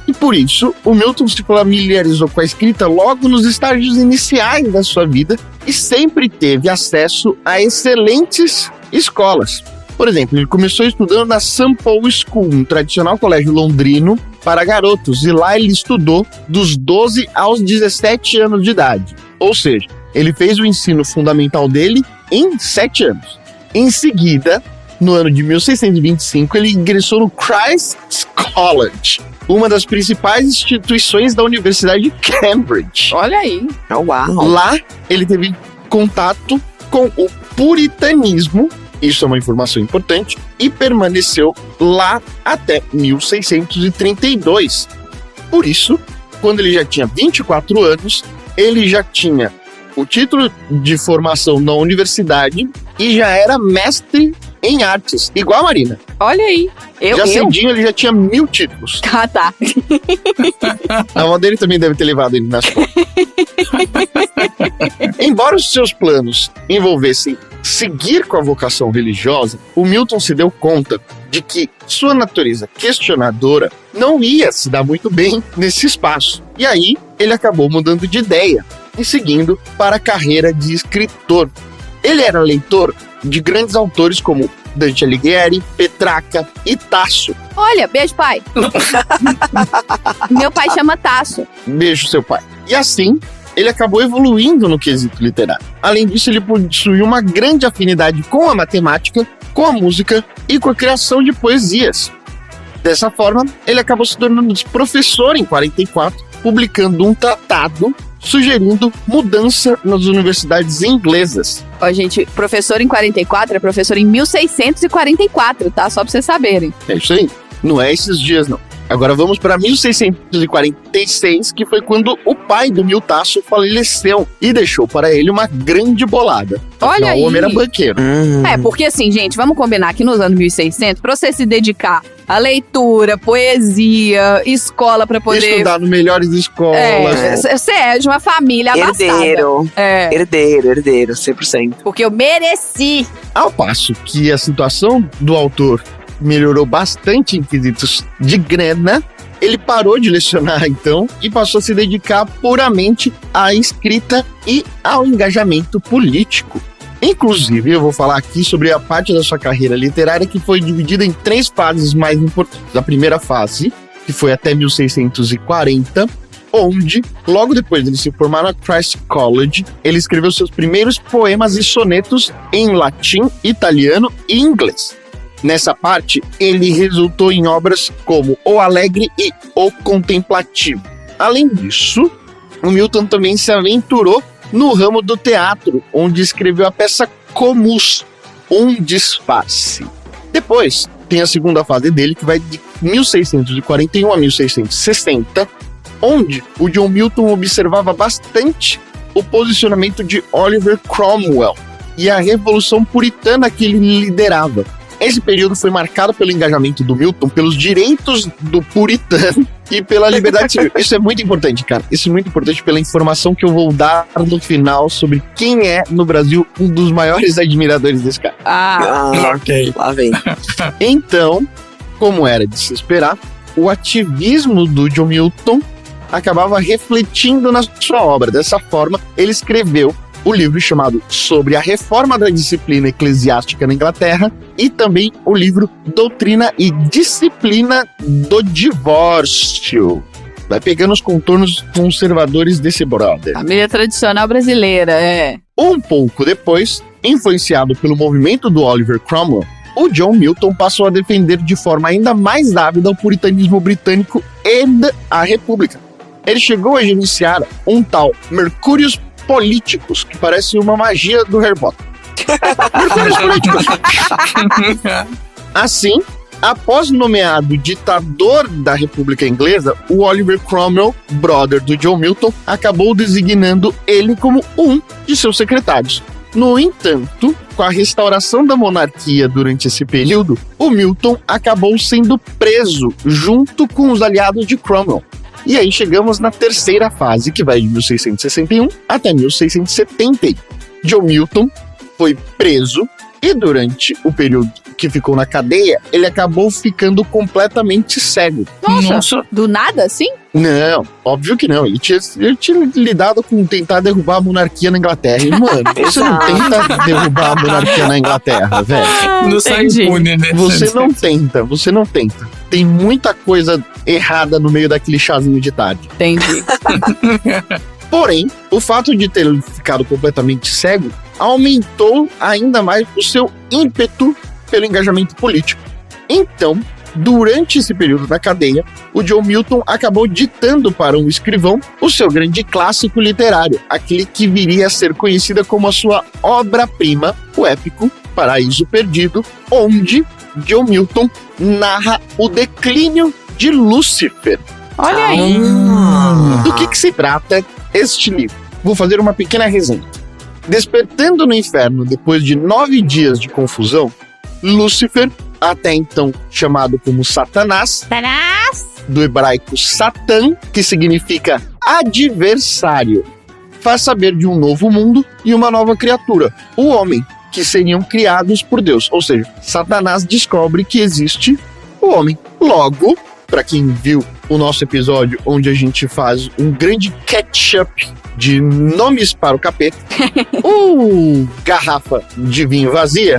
E por isso, o Milton se familiarizou com a escrita logo nos estágios iniciais da sua vida e sempre teve acesso a excelentes escolas. Por exemplo, ele começou estudando na St. Paul School, um tradicional colégio londrino para garotos, e lá ele estudou dos 12 aos 17 anos de idade. Ou seja, ele fez o ensino fundamental dele em 7 anos. Em seguida, no ano de 1625, ele ingressou no Christ's College, uma das principais instituições da Universidade de Cambridge. Olha aí. Oh, uau. Lá, ele teve contato com o puritanismo, isso é uma informação importante, e permaneceu lá até 1632. Por isso, quando ele já tinha 24 anos, ele já tinha o título de formação na universidade e já era mestre em artes, igual a Marina. Olha aí. Cedinho ele já tinha 1000 títulos. Ah, tá. A avó dele também deve ter levado ele na escola. Embora os seus planos envolvessem seguir com a vocação religiosa, o Milton se deu conta de que sua natureza questionadora não ia se dar muito bem nesse espaço. E aí, ele acabou mudando de ideia e seguindo para a carreira de escritor. Ele era leitor de grandes autores como Dante Alighieri, Petrarca e Tasso. Olha, beijo, pai. Meu pai chama Tasso. Beijo, seu pai. E assim, ele acabou evoluindo no quesito literário. Além disso, ele possuía uma grande afinidade com a matemática, com a música e com a criação de poesias. Dessa forma, ele acabou se tornando professor em 44, publicando um tratado sugerindo mudança nas universidades inglesas. Ó, gente, professor em 44 é professor em 1644, tá? Só pra vocês saberem. É isso aí. Não é esses dias, não. Agora vamos para 1646, que foi quando o pai do Miltaço faleceu e deixou para ele uma grande bolada. Olha aí. O homem era banqueiro. É, porque assim, gente, vamos combinar que nos anos 1600, pra você se dedicar à leitura, poesia, escola pra poder... Estudar nas melhores escolas. Você é de uma família abastada. Herdeiro, 100%. Porque eu mereci. Ao passo que a situação do autor melhorou bastante em quesitos de grana, ele parou de lecionar então e passou a se dedicar puramente à escrita e ao engajamento político. Inclusive, eu vou falar aqui sobre a parte da sua carreira literária que foi dividida em 3 fases mais importantes. A primeira fase, que foi até 1640, onde, logo depois de ele se formar na Christ's College, ele escreveu seus primeiros poemas e sonetos em latim, italiano e inglês. Nessa parte, ele resultou em obras como O Alegre e O Contemplativo. Além disso, o Milton também se aventurou no ramo do teatro, onde escreveu a peça Comus, um disfarce. Depois, tem a segunda fase dele, que vai de 1641 a 1660, onde o John Milton observava bastante o posicionamento de Oliver Cromwell e a revolução puritana que ele liderava. Esse período foi marcado pelo engajamento do Milton pelos direitos do puritano e pela liberdade civil. Isso é muito importante, cara. Isso é muito importante pela informação que eu vou dar no final sobre quem é, no Brasil, um dos maiores admiradores desse cara. Ok. Lá vem. Então, como era de se esperar, o ativismo do John Milton acabava refletindo na sua obra. Dessa forma, ele escreveu o livro chamado Sobre a Reforma da Disciplina Eclesiástica na Inglaterra e também o livro Doutrina e Disciplina do Divórcio. Vai pegando os contornos conservadores desse brother. Família tradicional brasileira, Um pouco depois, influenciado pelo movimento do Oliver Cromwell, o John Milton passou a defender de forma ainda mais ávida o puritanismo britânico e a República. Ele chegou a gerenciar um tal Mercúrios Políticos, que parece uma magia do Harry Potter. Mercúrios Políticos! Assim, após nomeado ditador da República Inglesa, o Oliver Cromwell, brother do John Milton, acabou designando ele como um de seus secretários. No entanto, com a restauração da monarquia durante esse período, o Milton acabou sendo preso junto com os aliados de Cromwell. E aí chegamos na terceira fase, que vai de 1661 até 1670. John Milton foi preso e durante o período que ficou na cadeia, ele acabou ficando completamente cego. Nossa. Do nada, assim? Não, óbvio que não. Ele tinha lidado com tentar derrubar a monarquia na Inglaterra. E, mano, você não tenta derrubar a monarquia na Inglaterra, velho. Não sai impune, né? Você não tenta. Tem muita coisa errada no meio daquele chazinho de tarde. Entendi. Porém, o fato de ter ficado completamente cego aumentou ainda mais o seu ímpeto pelo engajamento político. Então, durante esse período na cadeia, o John Milton acabou ditando para um escrivão o seu grande clássico literário, aquele que viria a ser conhecida como a sua obra-prima, o épico Paraíso Perdido, onde John Milton narra o declínio de Lúcifer. Olha aí! Do que se trata este livro? Vou fazer uma pequena resenha. Despertando no inferno depois de 9 dias de confusão, Lúcifer, até então chamado como Satanás, do hebraico Satã, que significa adversário, faz saber de um novo mundo e uma nova criatura, o homem, que seriam criados por Deus. Ou seja, Satanás descobre que existe o homem. Logo, para quem viu o nosso episódio onde a gente faz um grande catch-up de nomes para o capeta, o garrafa de vinho vazia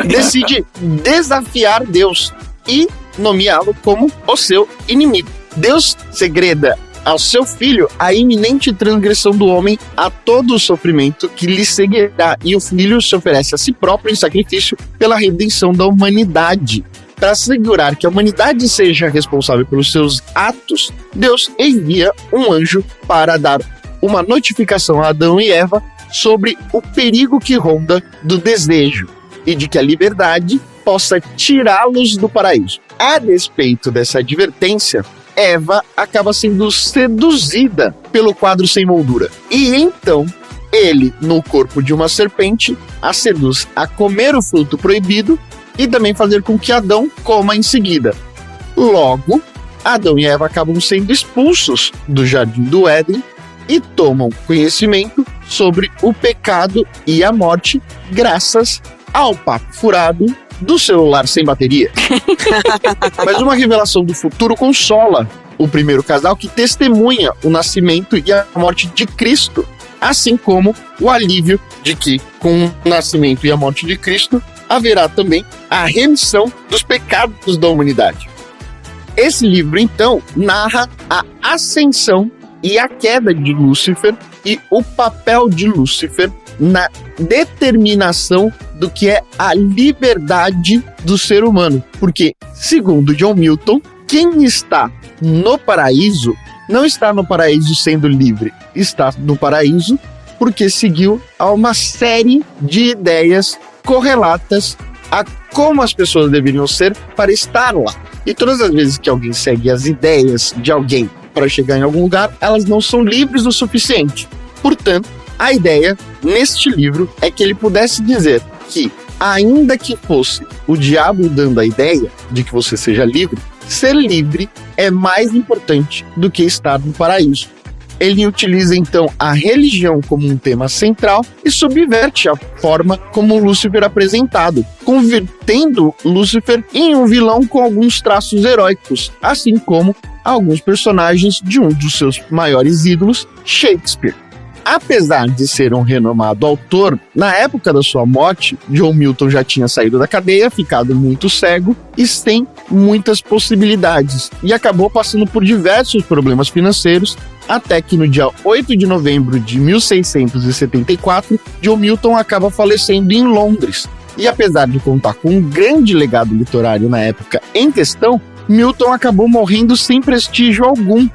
decide desafiar Deus e nomeá-lo como o seu inimigo. Deus segreda ao seu filho a iminente transgressão do homem a todo o sofrimento que lhe seguirá, e o filho se oferece a si próprio em sacrifício pela redenção da humanidade. Para assegurar que a humanidade seja responsável pelos seus atos, Deus envia um anjo para dar uma notificação a Adão e Eva sobre o perigo que ronda do desejo e de que a liberdade possa tirá-los do paraíso. A despeito dessa advertência, Eva acaba sendo seduzida pelo quadro sem moldura. E então, ele, no corpo de uma serpente, a seduz a comer o fruto proibido e também fazer com que Adão coma em seguida. Logo, Adão e Eva acabam sendo expulsos do Jardim do Éden e tomam conhecimento sobre o pecado e a morte graças ao papo furado do celular sem bateria. Mas uma revelação do futuro consola o primeiro casal, que testemunha o nascimento e a morte de Cristo, assim como o alívio de que, com o nascimento e a morte de Cristo, haverá também a remissão dos pecados da humanidade. Esse livro, então, narra a ascensão e a queda de Lúcifer e o papel de Lúcifer na determinação do que é a liberdade do ser humano. Porque, segundo John Milton, quem está no paraíso não está no paraíso sendo livre, está no paraíso porque seguiu a uma série de ideias correlatas a como as pessoas deveriam ser para estar lá. E todas as vezes que alguém segue as ideias de alguém para chegar em algum lugar, elas não são livres o suficiente. Portanto, a ideia neste livro é que ele pudesse dizer que, ainda que fosse o diabo dando a ideia de que você seja livre, ser livre é mais importante do que estar no paraíso. Ele utiliza então a religião como um tema central e subverte a forma como Lúcifer é apresentado, convertendo Lúcifer em um vilão com alguns traços heróicos, assim como alguns personagens de um dos seus maiores ídolos, Shakespeare. Apesar de ser um renomado autor, na época da sua morte, John Milton já tinha saído da cadeia, ficado muito cego e sem muitas possibilidades, e acabou passando por diversos problemas financeiros, até que no dia 8 de novembro de 1674, John Milton acaba falecendo em Londres. E apesar de contar com um grande legado literário na época em questão, Milton acabou morrendo sem prestígio algum.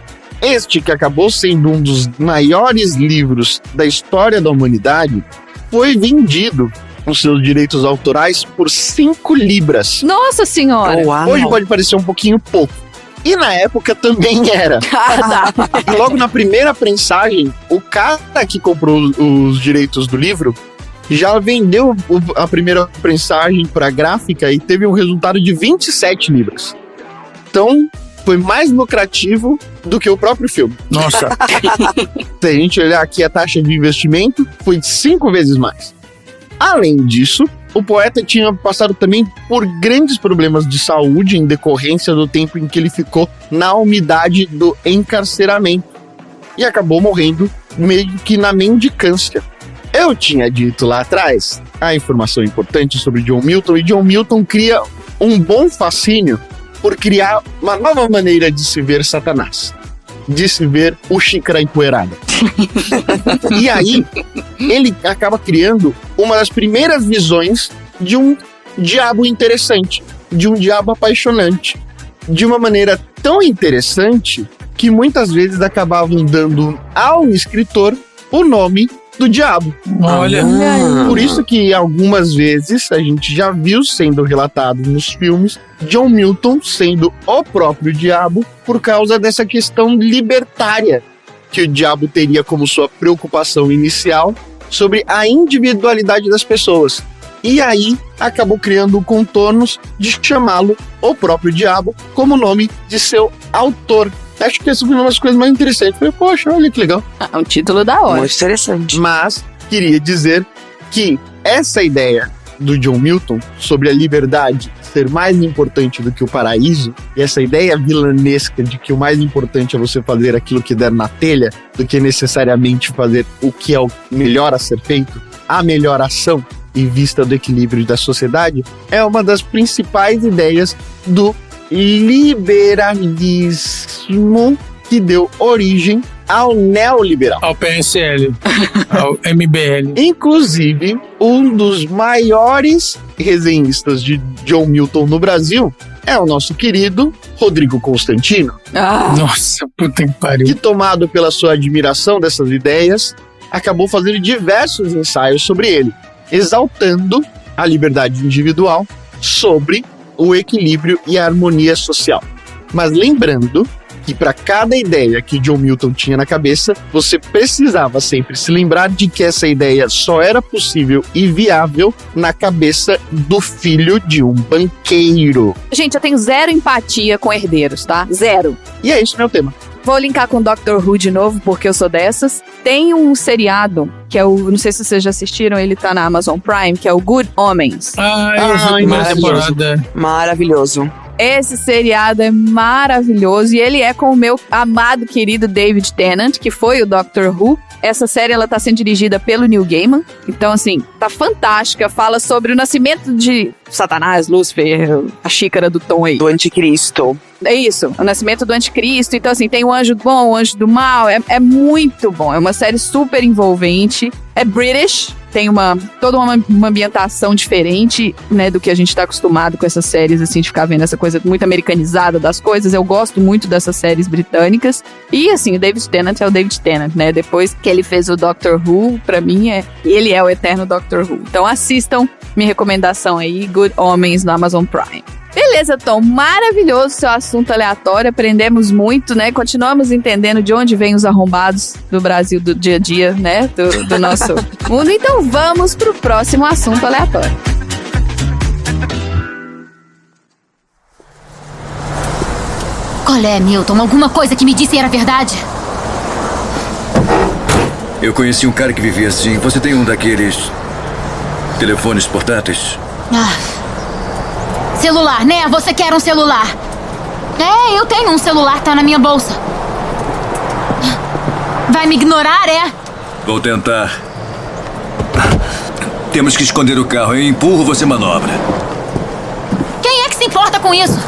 Este, que acabou sendo um dos maiores livros da história da humanidade, foi vendido com seus direitos autorais por 5 libras. Nossa senhora! Uau. Hoje pode parecer um pouquinho pouco. E na época também era. E logo na primeira prensagem, o cara que comprou os direitos do livro já vendeu a primeira prensagem para a gráfica e teve um resultado de 27 libras. Então, foi mais lucrativo do que o próprio filme. Nossa. Se a gente olhar aqui a taxa de investimento, foi 5 vezes mais. Além disso, o poeta tinha passado também por grandes problemas de saúde em decorrência do tempo em que ele ficou na umidade do encarceramento e acabou morrendo meio que na mendicância. Eu tinha dito lá atrás a informação importante sobre John Milton, e John Milton cria um bom fascínio por criar uma nova maneira de se ver Satanás, de se ver o xícara empoeirada. E aí, ele acaba criando uma das primeiras visões de um diabo interessante, de um diabo apaixonante, de uma maneira tão interessante que muitas vezes acabavam dando ao escritor o nome do diabo. Olha. Por isso que algumas vezes a gente já viu sendo relatado nos filmes John Milton sendo o próprio diabo por causa dessa questão libertária que o diabo teria como sua preocupação inicial sobre a individualidade das pessoas. E aí acabou criando contornos de chamá-lo o próprio diabo como nome de seu autor. Acho que essa foi uma das coisas mais interessantes. Falei, poxa, olha que legal. É um título da hora. Muito interessante. Mas queria dizer que essa ideia do John Milton sobre a liberdade ser mais importante do que o paraíso, e essa ideia vilanesca de que o mais importante é você fazer aquilo que der na telha do que necessariamente fazer o que é o melhor a ser feito, a melhor ação em vista do equilíbrio da sociedade, é uma das principais ideias do liberalismo que deu origem ao neoliberal. Ao PSL, ao MBL. Inclusive, um dos maiores resenhistas de John Milton no Brasil é o nosso querido Rodrigo Constantino, Nossa, puta que pariu. que, tomado pela sua admiração dessas ideias, acabou fazendo diversos ensaios sobre ele, exaltando a liberdade individual sobre o equilíbrio e a harmonia social. Mas lembrando que para cada ideia que John Milton tinha na cabeça, você precisava sempre se lembrar de que essa ideia só era possível e viável na cabeça do filho de um banqueiro. Gente, eu tenho zero empatia com herdeiros, tá? Zero. E é isso meu tema. Vou linkar com Doctor Who de novo, porque eu sou dessas. Tem um seriado, que é o... Não sei se vocês já assistiram, ele tá na Amazon Prime, que é o Good Omens. Eu vi a primeira temporada. Maravilhoso. Esse seriado é maravilhoso e ele é com o meu amado querido David Tennant, que foi o Doctor Who. Essa série, ela tá sendo dirigida pelo Neil Gaiman. Então, assim, tá fantástica. Fala sobre o nascimento de Satanás, Lúcifer, a xícara do Tom aí. Do anticristo. É isso, o nascimento do anticristo. Então, assim, tem o anjo bom, o anjo do mal. É muito bom. É uma série super envolvente. É British. Tem toda uma ambientação diferente, né, do que a gente tá acostumado com essas séries, assim, de ficar vendo essa coisa muito americanizada das coisas. Eu gosto muito dessas séries britânicas. E, assim, o David Tennant é o David Tennant, né? Depois que ele fez o Doctor Who, pra mim, ele é o eterno Doctor Who. Então assistam, minha recomendação aí, Good Omens no Amazon Prime. Beleza, Tom, maravilhoso seu assunto aleatório, aprendemos muito, né, continuamos entendendo de onde vêm os arrombados do Brasil do dia a dia, né, do nosso mundo, então vamos pro próximo assunto aleatório. Qual é, Milton? Alguma coisa que me disse era verdade? Eu conheci um cara que vivia assim. Você tem um daqueles telefones portáteis? Celular, né? Você quer um celular? É, eu tenho um celular, tá na minha bolsa. Vai me ignorar, é? Vou tentar. Temos que esconder o carro. Eu empurro, você manobra. Quem é que se importa com isso?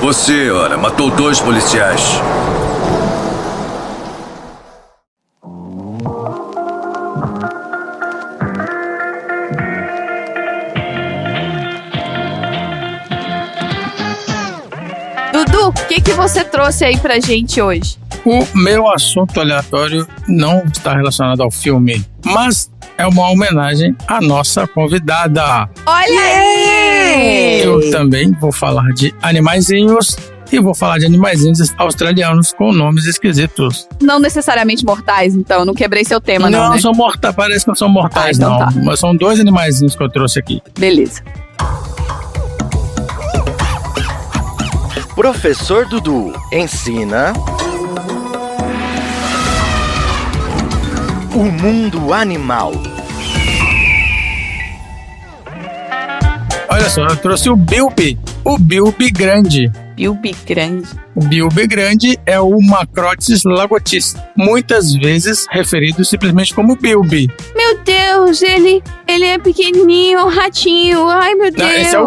Você, ora, matou 2 policiais. Dudu, o que você trouxe aí pra gente hoje? O meu assunto aleatório não está relacionado ao filme, mas é uma homenagem à nossa convidada. Olha aí! Eu também vou falar de animaizinhos e vou falar de animaizinhos australianos com nomes esquisitos. Não necessariamente mortais, então. Não quebrei seu tema, não, Não, né? são mortais, parece que não são mortais, então não. tá. Mas são 2 animaizinhos que eu trouxe aqui. Beleza. Professor Dudu ensina o mundo animal. Olha só, eu trouxe o Bilby grande. Bilby grande. O Bilby grande é o Macrotis lagotis, muitas vezes referido simplesmente como Bilby. Meu Deus, ele é pequenininho, um ratinho. Ai, meu Deus. Não, esse é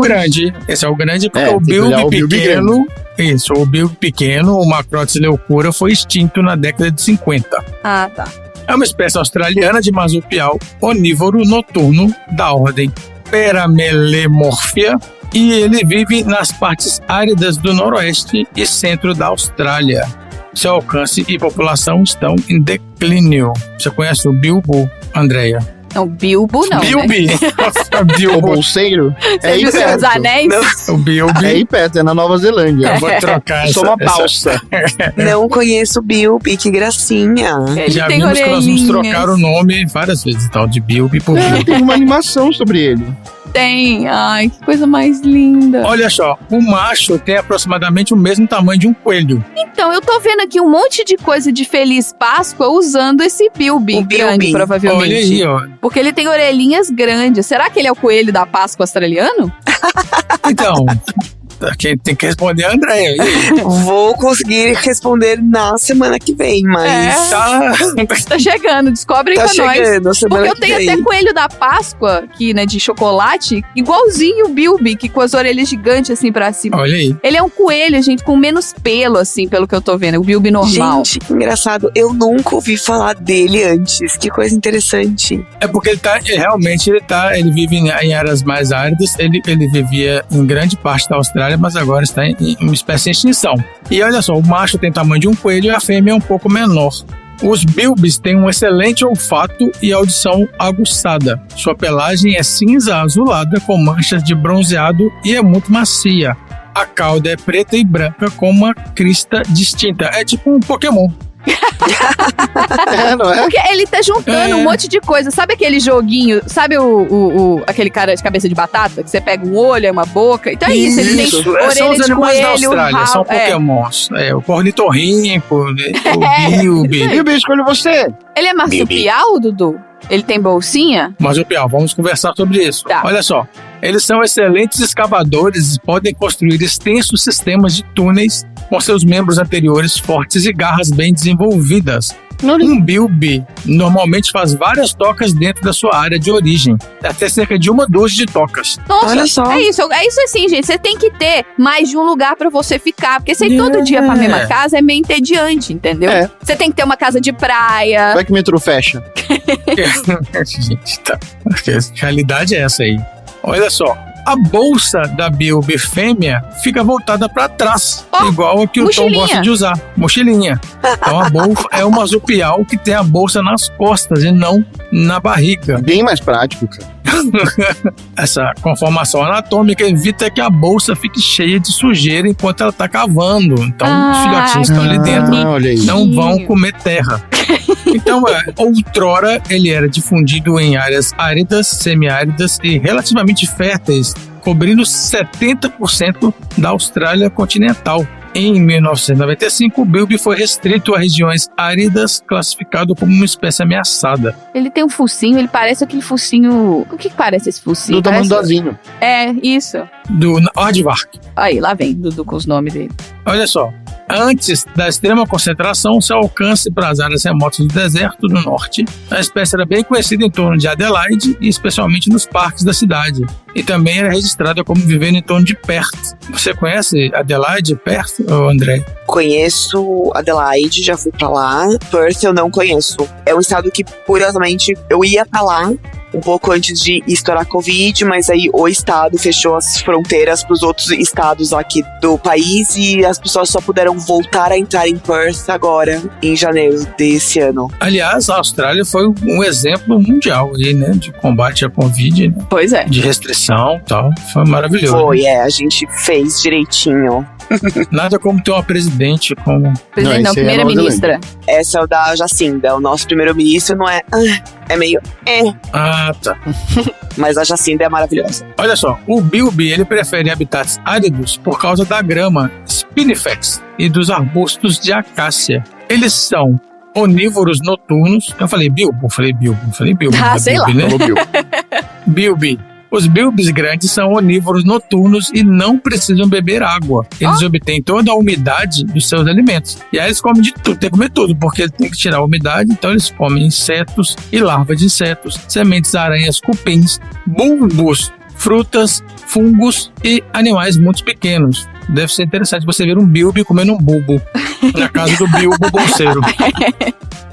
o grande porque o tem que olhar Bilby o Bilby pequeno... Isso, o Bilby pequeno, o Macrotis leucura, foi extinto na década de 50. Ah, tá. É uma espécie australiana de marsupial onívoro noturno da ordem Peramelemorphia e ele vive nas partes áridas do noroeste e centro da Austrália. Seu alcance e população estão em declínio. Você conhece o Bilbo, Andréia? Não, Bilbo não, Bilby! né? Nossa, O Bilbo! bolseiro é Você aí viu Senhor dos perto. Anéis? O Bilby! É aí perto, é na Nova Zelândia. Eu vou trocar Sou uma balsa. Não conheço o Bilby, que gracinha. Ele Já tem vimos que nós vamos orelhinhas. trocar o nome várias vezes, tal, de Bilby por Bilby. Tem uma animação sobre ele. Tem. Ai, que coisa mais linda. Olha só, o macho tem aproximadamente o mesmo tamanho de um coelho. Então, eu tô vendo aqui um monte de coisa de Feliz Páscoa usando esse Bilby O grande, Bilby. provavelmente. Olha aí, ó. Porque ele tem orelhinhas grandes. Será que ele é o coelho da Páscoa australiano? Então, quem tem que responder é a Andréia. E aí? Vou conseguir responder na semana que vem, mas... Tá. Tá chegando, descobre aí Tá pra nós. chegando a semana Porque eu que tenho vem. até coelho da Páscoa aqui, né, de chocolate, igualzinho o Bilby, que com as orelhas gigantes assim pra cima. Olha aí. Ele é um coelho, gente, com menos pelo, assim, pelo que eu tô vendo. O Bilby normal. Gente, que engraçado. Eu nunca ouvi falar dele antes. Que coisa interessante. É porque ele vive em áreas mais áridas. Ele vivia em grande parte da Austrália, mas agora está em uma espécie em extinção. E olha só, o macho tem tamanho de um coelho e a fêmea é um pouco menor. Os Bilbys têm um excelente olfato e audição aguçada. Sua pelagem é cinza azulada com manchas de bronzeado e é muito macia. A cauda é preta e branca com uma crista distinta. É tipo um Pokémon. É, não é? Porque ele tá juntando um monte de coisa. Sabe aquele joguinho? Sabe aquele cara de cabeça de batata? Que você pega um olho, uma boca. Então é isso. Ele tem São orelha os de animais da coelho, Austrália, são rabo. É. Pokémons. O ornitorrinco, o Bilby. Bilby, escolho você. Ele é marsupial, Dudu? Ele tem bolsinha? Marsupial, vamos conversar sobre isso. Tá. Olha só, eles são excelentes escavadores e podem construir extensos sistemas de túneis com seus membros anteriores fortes e garras bem desenvolvidas. Um Bilby normalmente faz várias tocas dentro da sua área de origem, até cerca de 1 dúzia de tocas. Nossa, Olha só. é isso assim, gente. Você tem que ter mais de um lugar pra você ficar. Porque você ir todo dia pra mesma casa é meio entediante, entendeu? É. Você tem que ter uma casa de praia. Vai que o metrô fecha. Gente, tá. A realidade é essa aí. Olha só. A bolsa da Bilby fêmea fica voltada para trás, igual a que o Tom mochilinha. gosta de usar, mochilinha. Então a bolsa é um marsupial que tem a bolsa nas costas e não na barriga. Bem mais prático, cara. Essa conformação anatômica evita que a bolsa fique cheia de sujeira enquanto ela está cavando. Então os filhotinhos que estão ali dentro olha aí. não vão comer terra. Então, outrora ele era difundido em áreas áridas, semiáridas e relativamente férteis, cobrindo 70% da Austrália continental. Em 1995, o Bilby foi restrito a regiões áridas, classificado como uma espécie ameaçada. Ele tem um focinho, ele parece aquele focinho... O que parece esse focinho? Do tamanduazinho. É, isso. Do Aardvark. Aí, lá vem Dudu com os nomes dele. Olha só, Antes da extrema concentração, seu alcance para as áreas remotas do deserto do norte, a espécie era bem conhecida em torno de Adelaide e especialmente nos parques da cidade. E também era registrada como vivendo em torno de Perth. Você conhece Adelaide, Perth, André? Conheço Adelaide, já fui pra lá. Perth eu não conheço. É um estado que, curiosamente, eu ia pra lá um pouco antes de estourar Covid, mas aí o estado fechou as fronteiras para os outros estados aqui do país e as pessoas só puderam voltar a entrar em Perth agora, em janeiro desse ano. Aliás, a Austrália foi um exemplo mundial aí, né, de combate à Covid, né? Pois é. De restrição e tal. Foi maravilhoso. Foi, a gente fez direitinho. Nada como ter uma presidente como... Presidente, não, primeira-ministra. Essa é o da Jacinda. O nosso primeiro-ministro não é... É meio... Ah, tá. Mas a Jacinda é maravilhosa. Olha só, o bilby, ele prefere habitats áridos por causa da grama Spinifex e dos arbustos de acácia. Eles são onívoros noturnos. Eu falei bilbo. Ah, sei lá. Né? Bilby. Os bilbis grandes são onívoros noturnos e não precisam beber água. Eles obtêm toda a umidade dos seus alimentos. E aí eles comem de tudo, tem que comer tudo, porque tem que tirar a umidade, então eles comem insetos e larvas de insetos, sementes, aranhas, cupins, bulbos, frutas, fungos e animais muito pequenos. Deve ser interessante você ver um bilby comendo um bulbo na casa do bilbo bolseiro.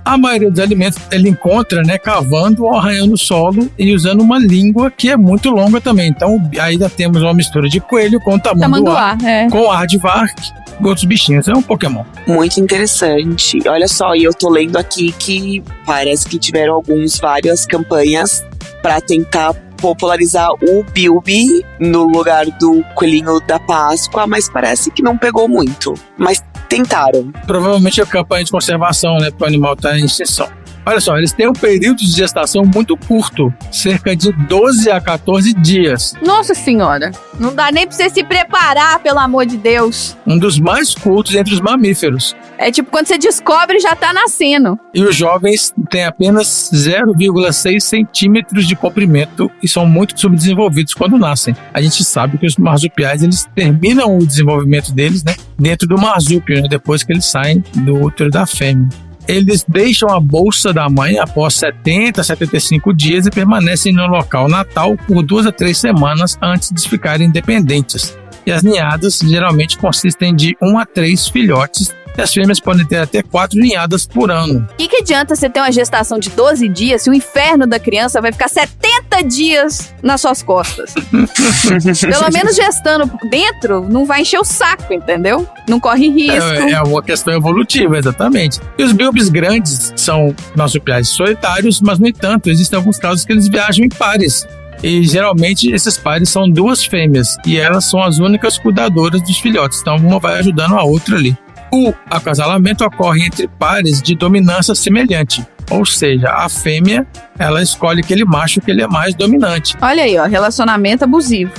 A maioria dos alimentos ele encontra, né, cavando ou arranhando o solo e usando uma língua que é muito longa também. Então, ainda temos uma mistura de coelho com tamanduá, com aardvark e outros bichinhos. É um Pokémon. Muito interessante. Olha só, e eu tô lendo aqui que parece que tiveram várias campanhas para tentar popularizar o bilby no lugar do coelhinho da Páscoa, mas parece que não pegou muito. Mas tentaram. Provavelmente é campanha de conservação, né? Porque o animal está em extinção. Olha só, eles têm um período de gestação muito curto, cerca de 12 a 14 dias. Nossa senhora, não dá nem pra você se preparar, pelo amor de Deus. Um dos mais curtos entre os mamíferos. É tipo quando você descobre já tá nascendo. E os jovens têm apenas 0,6 centímetros de comprimento e são muito subdesenvolvidos quando nascem. A gente sabe que os marsupiais, eles terminam o desenvolvimento deles, né, dentro do marsúpio, né, depois que eles saem do útero da fêmea. Eles deixam a bolsa da mãe após 70 a 75 dias e permanecem no local natal por 2 a 3 semanas antes de ficarem independentes. E as ninhadas geralmente consistem de 1 a 3 filhotes e as fêmeas podem ter até 4 ninhadas por ano. O que adianta você ter uma gestação de 12 dias se o inferno da criança vai ficar 70 dias nas suas costas? Pelo menos gestando dentro, não vai encher o saco, entendeu? Não corre risco. É uma questão evolutiva, exatamente. E os bilbis grandes são marsupiais solitários, mas, no entanto, existem alguns casos que eles viajam em pares. E geralmente esses pares são 2 fêmeas e elas são as únicas cuidadoras dos filhotes, então uma vai ajudando a outra ali. O acasalamento ocorre entre pares de dominância semelhante, ou seja, a fêmea ela escolhe aquele macho que ele é mais dominante. Olha aí, ó, relacionamento abusivo.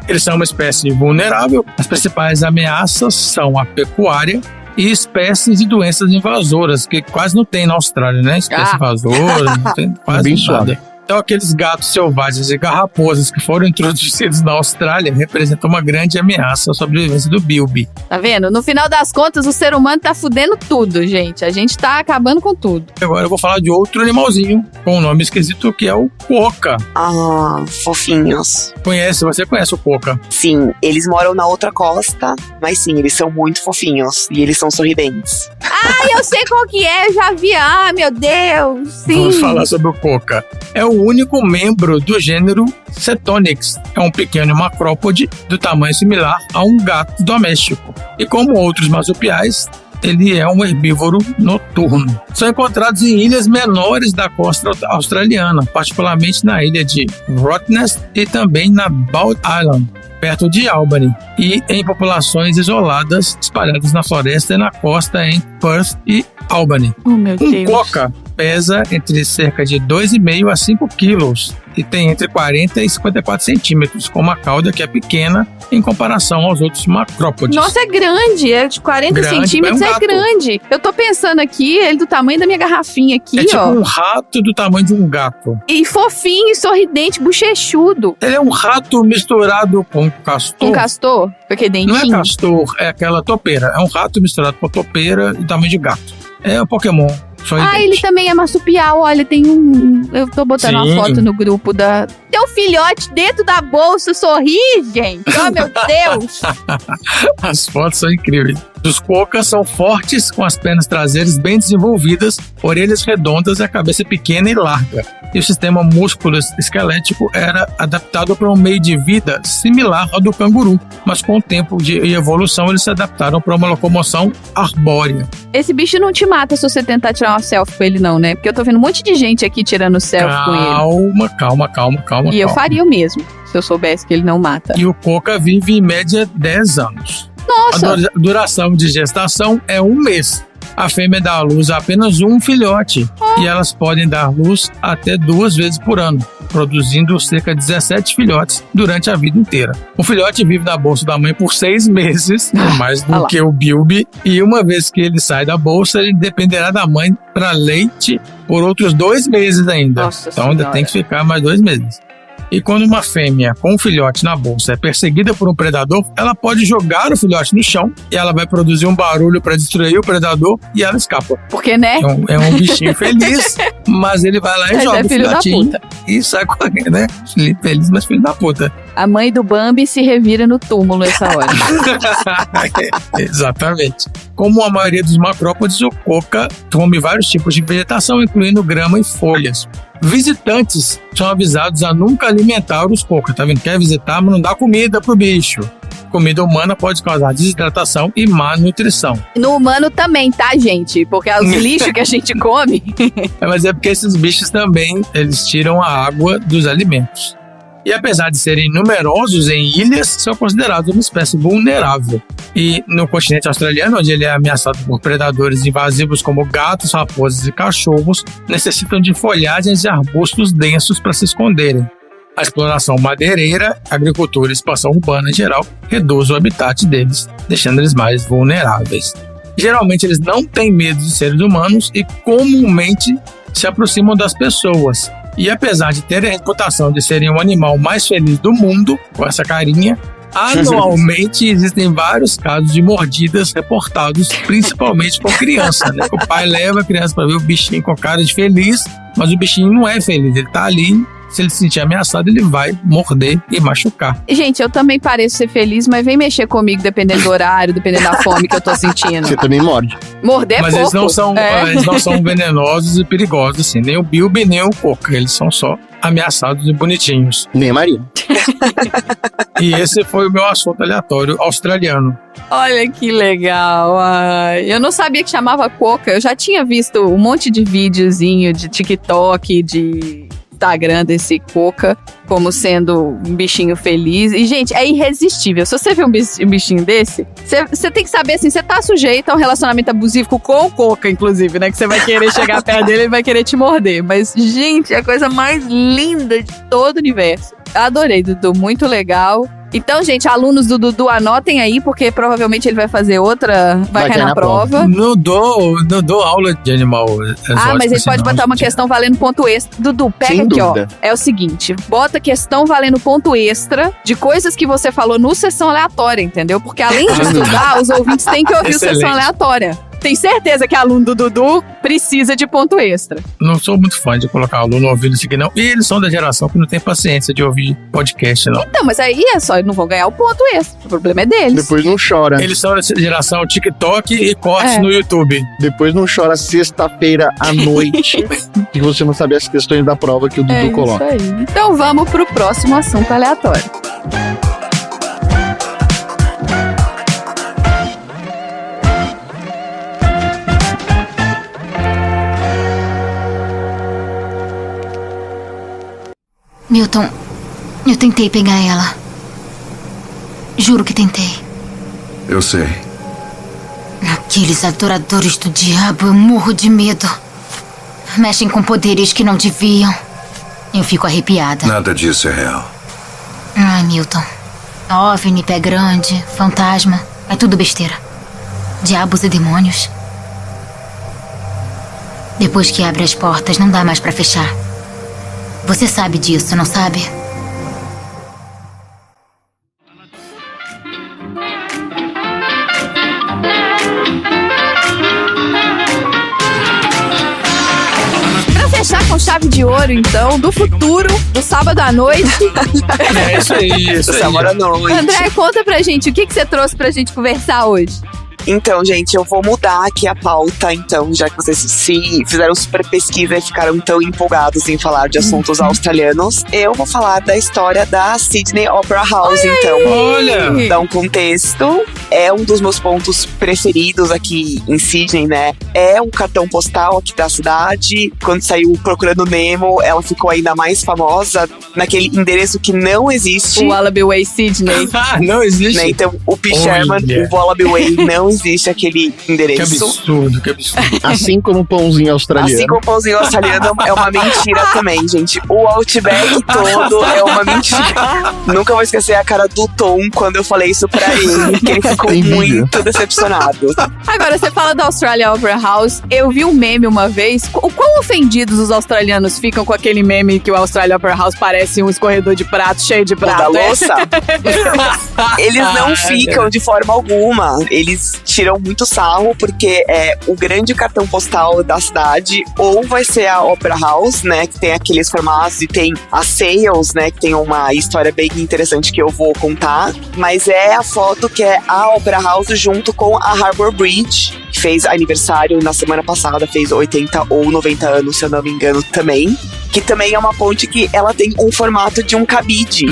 Eles são uma espécie vulnerável. As principais ameaças são a pecuária e espécies de doenças invasoras, que quase não tem na Austrália, né? Espécie invasora, não tem quase nada. Então, aqueles gatos selvagens e garrapozas que foram introduzidos na Austrália representam uma grande ameaça à sobrevivência do bilby. Tá vendo? No final das contas, o ser humano tá fudendo tudo, gente. A gente tá acabando com tudo. Agora eu vou falar de outro animalzinho com um nome esquisito, que é o quokka. Ah, fofinhos. Você conhece o quokka? Sim, eles moram na outra costa, mas sim, eles são muito fofinhos e eles são sorridentes. Ah, eu sei qual que é, eu já vi. Ah, meu Deus, sim. Vamos falar sobre o quokka. É o único membro do gênero Cetonix. É um pequeno macrópode do tamanho similar a um gato doméstico. E como outros marsupiais, ele é um herbívoro noturno. São encontrados em ilhas menores da costa australiana, particularmente na ilha de Rottnest e também na Bald Island, perto de Albany, e em populações isoladas espalhadas na floresta e na costa em Perth e Albany. Oh, meu Deus. Quokka pesa entre cerca de 2,5 a 5 quilos e tem entre 40 e 54 centímetros, com uma cauda que é pequena em comparação aos outros macrópodes. Nossa, é grande. É de 40 centímetros, é grande. Eu tô pensando aqui, ele do tamanho da minha garrafinha aqui, é tipo ó. um rato do tamanho de um gato. E fofinho, sorridente, bochechudo. Ele é um rato misturado com castor. Um castor? Com aquele dentinho? Não é castor, é aquela topeira. É um rato misturado com topeira do tamanho de gato. É um Pokémon. Ele também é marsupial, olha, tem um... Eu tô botando uma foto no grupo da... Tem um filhote dentro da bolsa, sorri, gente! Oh, meu Deus! As fotos são incríveis. Os quokkas são fortes, com as pernas traseiras bem desenvolvidas, orelhas redondas e a cabeça pequena e larga. E o sistema músculo-esquelético era adaptado para um meio de vida similar ao do canguru, mas com o tempo de evolução eles se adaptaram para uma locomoção arbórea. Esse bicho não te mata se você tentar tirar uma selfie com ele não, né? Porque eu tô vendo um monte de gente aqui tirando selfie com ele. Calma. E eu faria o mesmo, se eu soubesse que ele não mata. E o quokka vive em média 10 anos. Nossa! A duração de gestação é 1 mês. A fêmea dá à luz a apenas um filhote e elas podem dar luz até 2 vezes por ano, produzindo cerca de 17 filhotes durante a vida inteira. O filhote vive na bolsa da mãe por 6 meses, mais do que o Bilby, e uma vez que ele sai da bolsa, ele dependerá da mãe para leite por outros 2 meses ainda. Nossa então ainda tem que ficar mais 2 meses. E quando uma fêmea com um filhote na bolsa é perseguida por um predador, ela pode jogar o filhote no chão e ela vai produzir um barulho para distrair o predador e ela escapa. Porque, né? É um bichinho feliz, mas ele vai lá e joga o filhotinho e sai correndo, né? Feliz, mas filho da puta. A mãe do Bambi se revira no túmulo nessa hora. Exatamente. Como a maioria dos macrópodes, o quokka come vários tipos de vegetação, incluindo grama e folhas. Visitantes são avisados a nunca alimentar os quokka, tá vendo? Quer visitar, mas não dá comida pro bicho. Comida humana pode causar desidratação e má nutrição. No humano também, tá, gente? Porque os lixos que a gente come... Mas é porque esses bichos também, eles tiram a água dos alimentos. E apesar de serem numerosos em ilhas, são considerados uma espécie vulnerável. E no continente australiano, onde ele é ameaçado por predadores invasivos como gatos, raposas e cachorros, necessitam de folhagens e arbustos densos para se esconderem. A exploração madeireira, agricultura e expansão urbana em geral reduz o habitat deles, deixando eles mais vulneráveis. Geralmente eles não têm medo de seres humanos e comumente se aproximam das pessoas. E apesar de terem a reputação de serem o animal mais feliz do mundo, com essa carinha, anualmente existem vários casos de mordidas reportados, principalmente por criança, né? O pai leva a criança para ver o bichinho com cara de feliz, mas o bichinho não é feliz, ele tá ali. Se ele se sentir ameaçado, ele vai morder e machucar. Gente, eu também pareço ser feliz, mas vem mexer comigo dependendo do horário, dependendo da fome que eu tô sentindo. Você também morde. Morder é pouco. Mas eles não são venenosos e perigosos, assim. Nem o Bilby, nem o quokka. Eles são só ameaçados e bonitinhos. Nem a Maria. E esse foi o meu assunto aleatório australiano. Olha que legal. Ai, eu não sabia que chamava quokka. Eu já tinha visto um monte de videozinho de TikTok, de Instagram desse quokka como sendo um bichinho feliz. E, gente, é irresistível. Se você vê um bichinho desse, você tem que saber, assim, você tá sujeito a um relacionamento abusivo com o quokka, inclusive, né? Que você vai querer chegar perto dele e vai querer te morder. Mas, gente, é a coisa mais linda de todo o universo. Adorei, Dudu. Muito legal. Então, gente, alunos do Dudu, anotem aí, porque provavelmente ele vai fazer outra, vai cair na prova. Não dou aula de animal exótico. Mas ele pode botar uma questão valendo ponto extra. Dudu, pega sem aqui, dúvida. ó. É o seguinte, bota questão valendo ponto extra de coisas que você falou no Sessão Aleatória, entendeu? Porque além de estudar, os ouvintes têm que ouvir o Sessão Aleatória. Tem certeza que aluno do Dudu precisa de ponto extra. Não sou muito fã de colocar aluno ouvindo isso aqui, não. E eles são da geração que não tem paciência de ouvir podcast, não. Então, mas aí é só, eles não vão ganhar o ponto extra. O problema é deles. Depois não chora. Eles são da geração TikTok e cortes no YouTube. Depois não chora sexta-feira à noite que você não sabe as questões da prova que o Dudu coloca. Isso aí. Então vamos pro próximo assunto aleatório. Milton, eu tentei pegar ela. Juro que tentei. Eu sei. Aqueles adoradores do diabo, eu morro de medo. mexem com poderes que não deviam. Eu fico arrepiada. Nada disso é real. Ai, Milton. OVNI, pé grande, fantasma. É tudo besteira. Diabos e demônios. Depois que abre as portas, não dá mais pra fechar. Você sabe disso, não sabe? Fechar com chave de ouro, então, do futuro, do sábado à noite. É isso aí. Sábado à noite. André, conta pra gente, o que você trouxe pra gente conversar hoje? Então, gente, eu vou mudar aqui a pauta, então, já que vocês se fizeram super pesquisa e ficaram tão empolgados em falar de assuntos australianos, eu vou falar da história da Sydney Opera House, então. Olha! Dá um contexto. É um dos meus pontos preferidos aqui em Sydney, né? É um cartão postal aqui da cidade. Quando saiu Procurando Nemo, ela ficou ainda mais famosa naquele endereço que não existe. O Wallaby Way Sydney. Não existe. Né? Então, o P. Sherman, o Wallaby Way, não existe aquele endereço. Que absurdo, que absurdo. Assim como o pãozinho australiano. Assim como o pãozinho australiano é uma mentira também, gente. O Outback todo é uma mentira. Nunca vou esquecer a cara do Tom quando eu falei isso pra ele, que ele ficou muito decepcionado. Agora, você fala da Australia Opera House. Eu vi um meme uma vez. O quão ofendidos os australianos ficam com aquele meme que o Australia Opera House parece um escorredor de prato cheio de prato. Da louça? Eles não ficam de forma alguma. Eles tiram muito sarro, porque é o grande cartão postal da cidade, ou vai ser a Opera House, né, que tem aqueles formatos, e tem a Sales, né, que tem uma história bem interessante que eu vou contar, mas é a foto que é a Opera House junto com a Harbour Bridge, que fez aniversário na semana passada, fez 80 ou 90 anos, se eu não me engano, também. Que também é uma ponte que ela tem um formato de um cabide.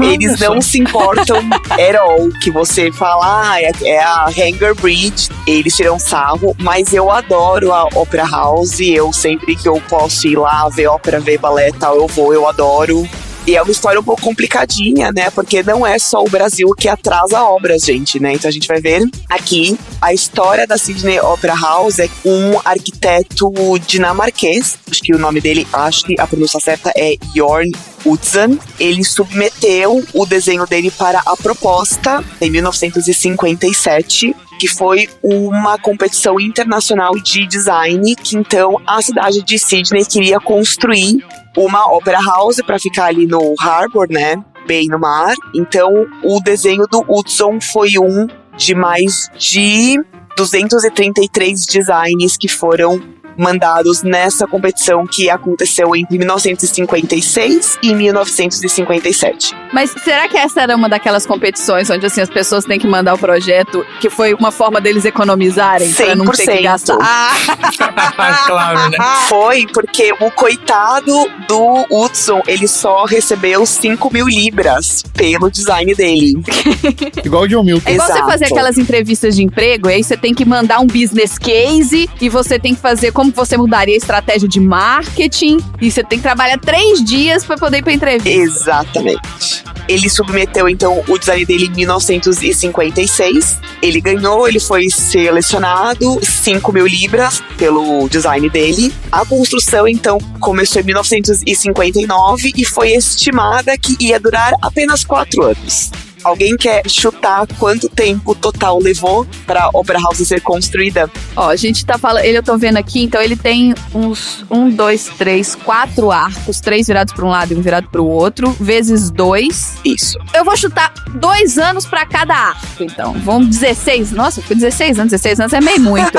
Eles não se importam at all que você fala, é a Hangar Bridge. Eles tiram sarro, mas eu adoro a Opera House. Eu sempre que eu posso ir lá ver ópera, ver balé e tal, eu adoro. E é uma história um pouco complicadinha, né? Porque não é só o Brasil que atrasa obras, gente, né? Então a gente vai ver aqui a história da Sydney Opera House. É um arquiteto dinamarquês. Acho que o nome dele, acho que a pronúncia certa é Jorn Utzon. Ele submeteu o desenho dele para a proposta em 1957, que foi uma competição internacional de design, que então a cidade de Sydney queria construir uma Opera House para ficar ali no Harbour, né, bem no mar. Então o desenho do Utzon foi um de mais de 233 designs que foram mandados nessa competição que aconteceu entre 1956 e 1957. Mas será que essa era uma daquelas competições onde assim as pessoas têm que mandar o projeto, que foi uma forma deles economizarem para não ter que gastar? Claro, né? Foi, porque o coitado do Utzon, ele só recebeu 5.000 libras pelo design dele. Igual o John Milton. É igual você fazer aquelas entrevistas de emprego, e aí você tem que mandar um business case, e você tem que fazer como você mudaria a estratégia de marketing, e você tem que trabalhar 3 dias para poder ir pra entrevista. Exatamente. Ele submeteu, então, o design dele em 1956. Ele ganhou, ele foi selecionado, 5.000 libras pelo design dele. A construção, então, começou em 1959 e foi estimada que ia durar apenas 4 anos. Alguém quer chutar quanto tempo total levou pra Opera House ser construída? Ó, a gente tá falando, eu tô vendo aqui, então ele tem uns 4 arcos, 3 virados pra um lado e um virado pro outro, vezes 2. Isso. Eu vou chutar 2 anos pra cada arco, então. Vamos 16. Nossa, foi 16 anos. 16 anos é meio muito.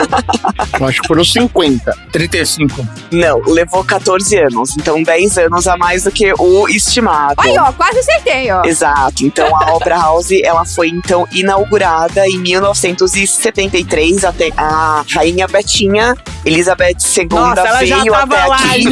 Eu acho que foram 50. 35. Não, levou 14 anos. Então 10 anos a mais do que o estimado. Aí, ó, quase acertei, ó. Exato. Então a Opera House, ela foi então inaugurada em 1973, até a rainha Betinha, Elizabeth II, veio até aqui.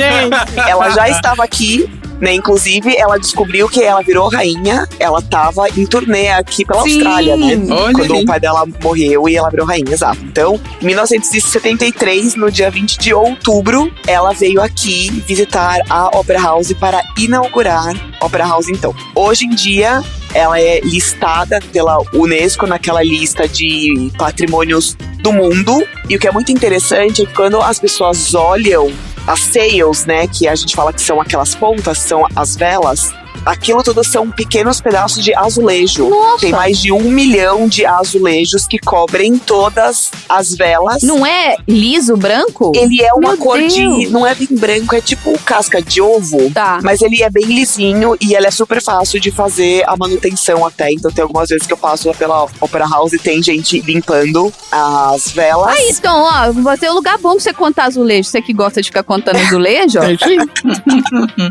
Ela já estava aqui, né? Inclusive, ela descobriu que ela virou rainha. Ela tava em turnê aqui pela Austrália, né? Quando o pai dela morreu e ela virou rainha, exato. Então, em 1973, no dia 20 de outubro, ela veio aqui visitar a Opera House para inaugurar a Opera House, então. Hoje em dia, ela é listada pela Unesco naquela lista de patrimônios do mundo. E o que é muito interessante é que quando as pessoas olham as sails, né, que a gente fala que são aquelas pontas, são as velas. Aquilo tudo são pequenos pedaços de azulejo. Nossa. Tem mais de 1 milhão de azulejos que cobrem todas as velas. Não é liso branco? Ele é uma Meu cor Deus. de... Não é bem branco, é tipo casca de ovo. Tá. Mas ele é bem lisinho e ele é super fácil de fazer a manutenção até. Então tem algumas vezes que eu passo pela Opera House e tem gente limpando as velas. Ah, então, ó, vai ter um lugar bom pra você contar azulejo. Você que gosta de ficar contando azulejo, ó. É isso aí.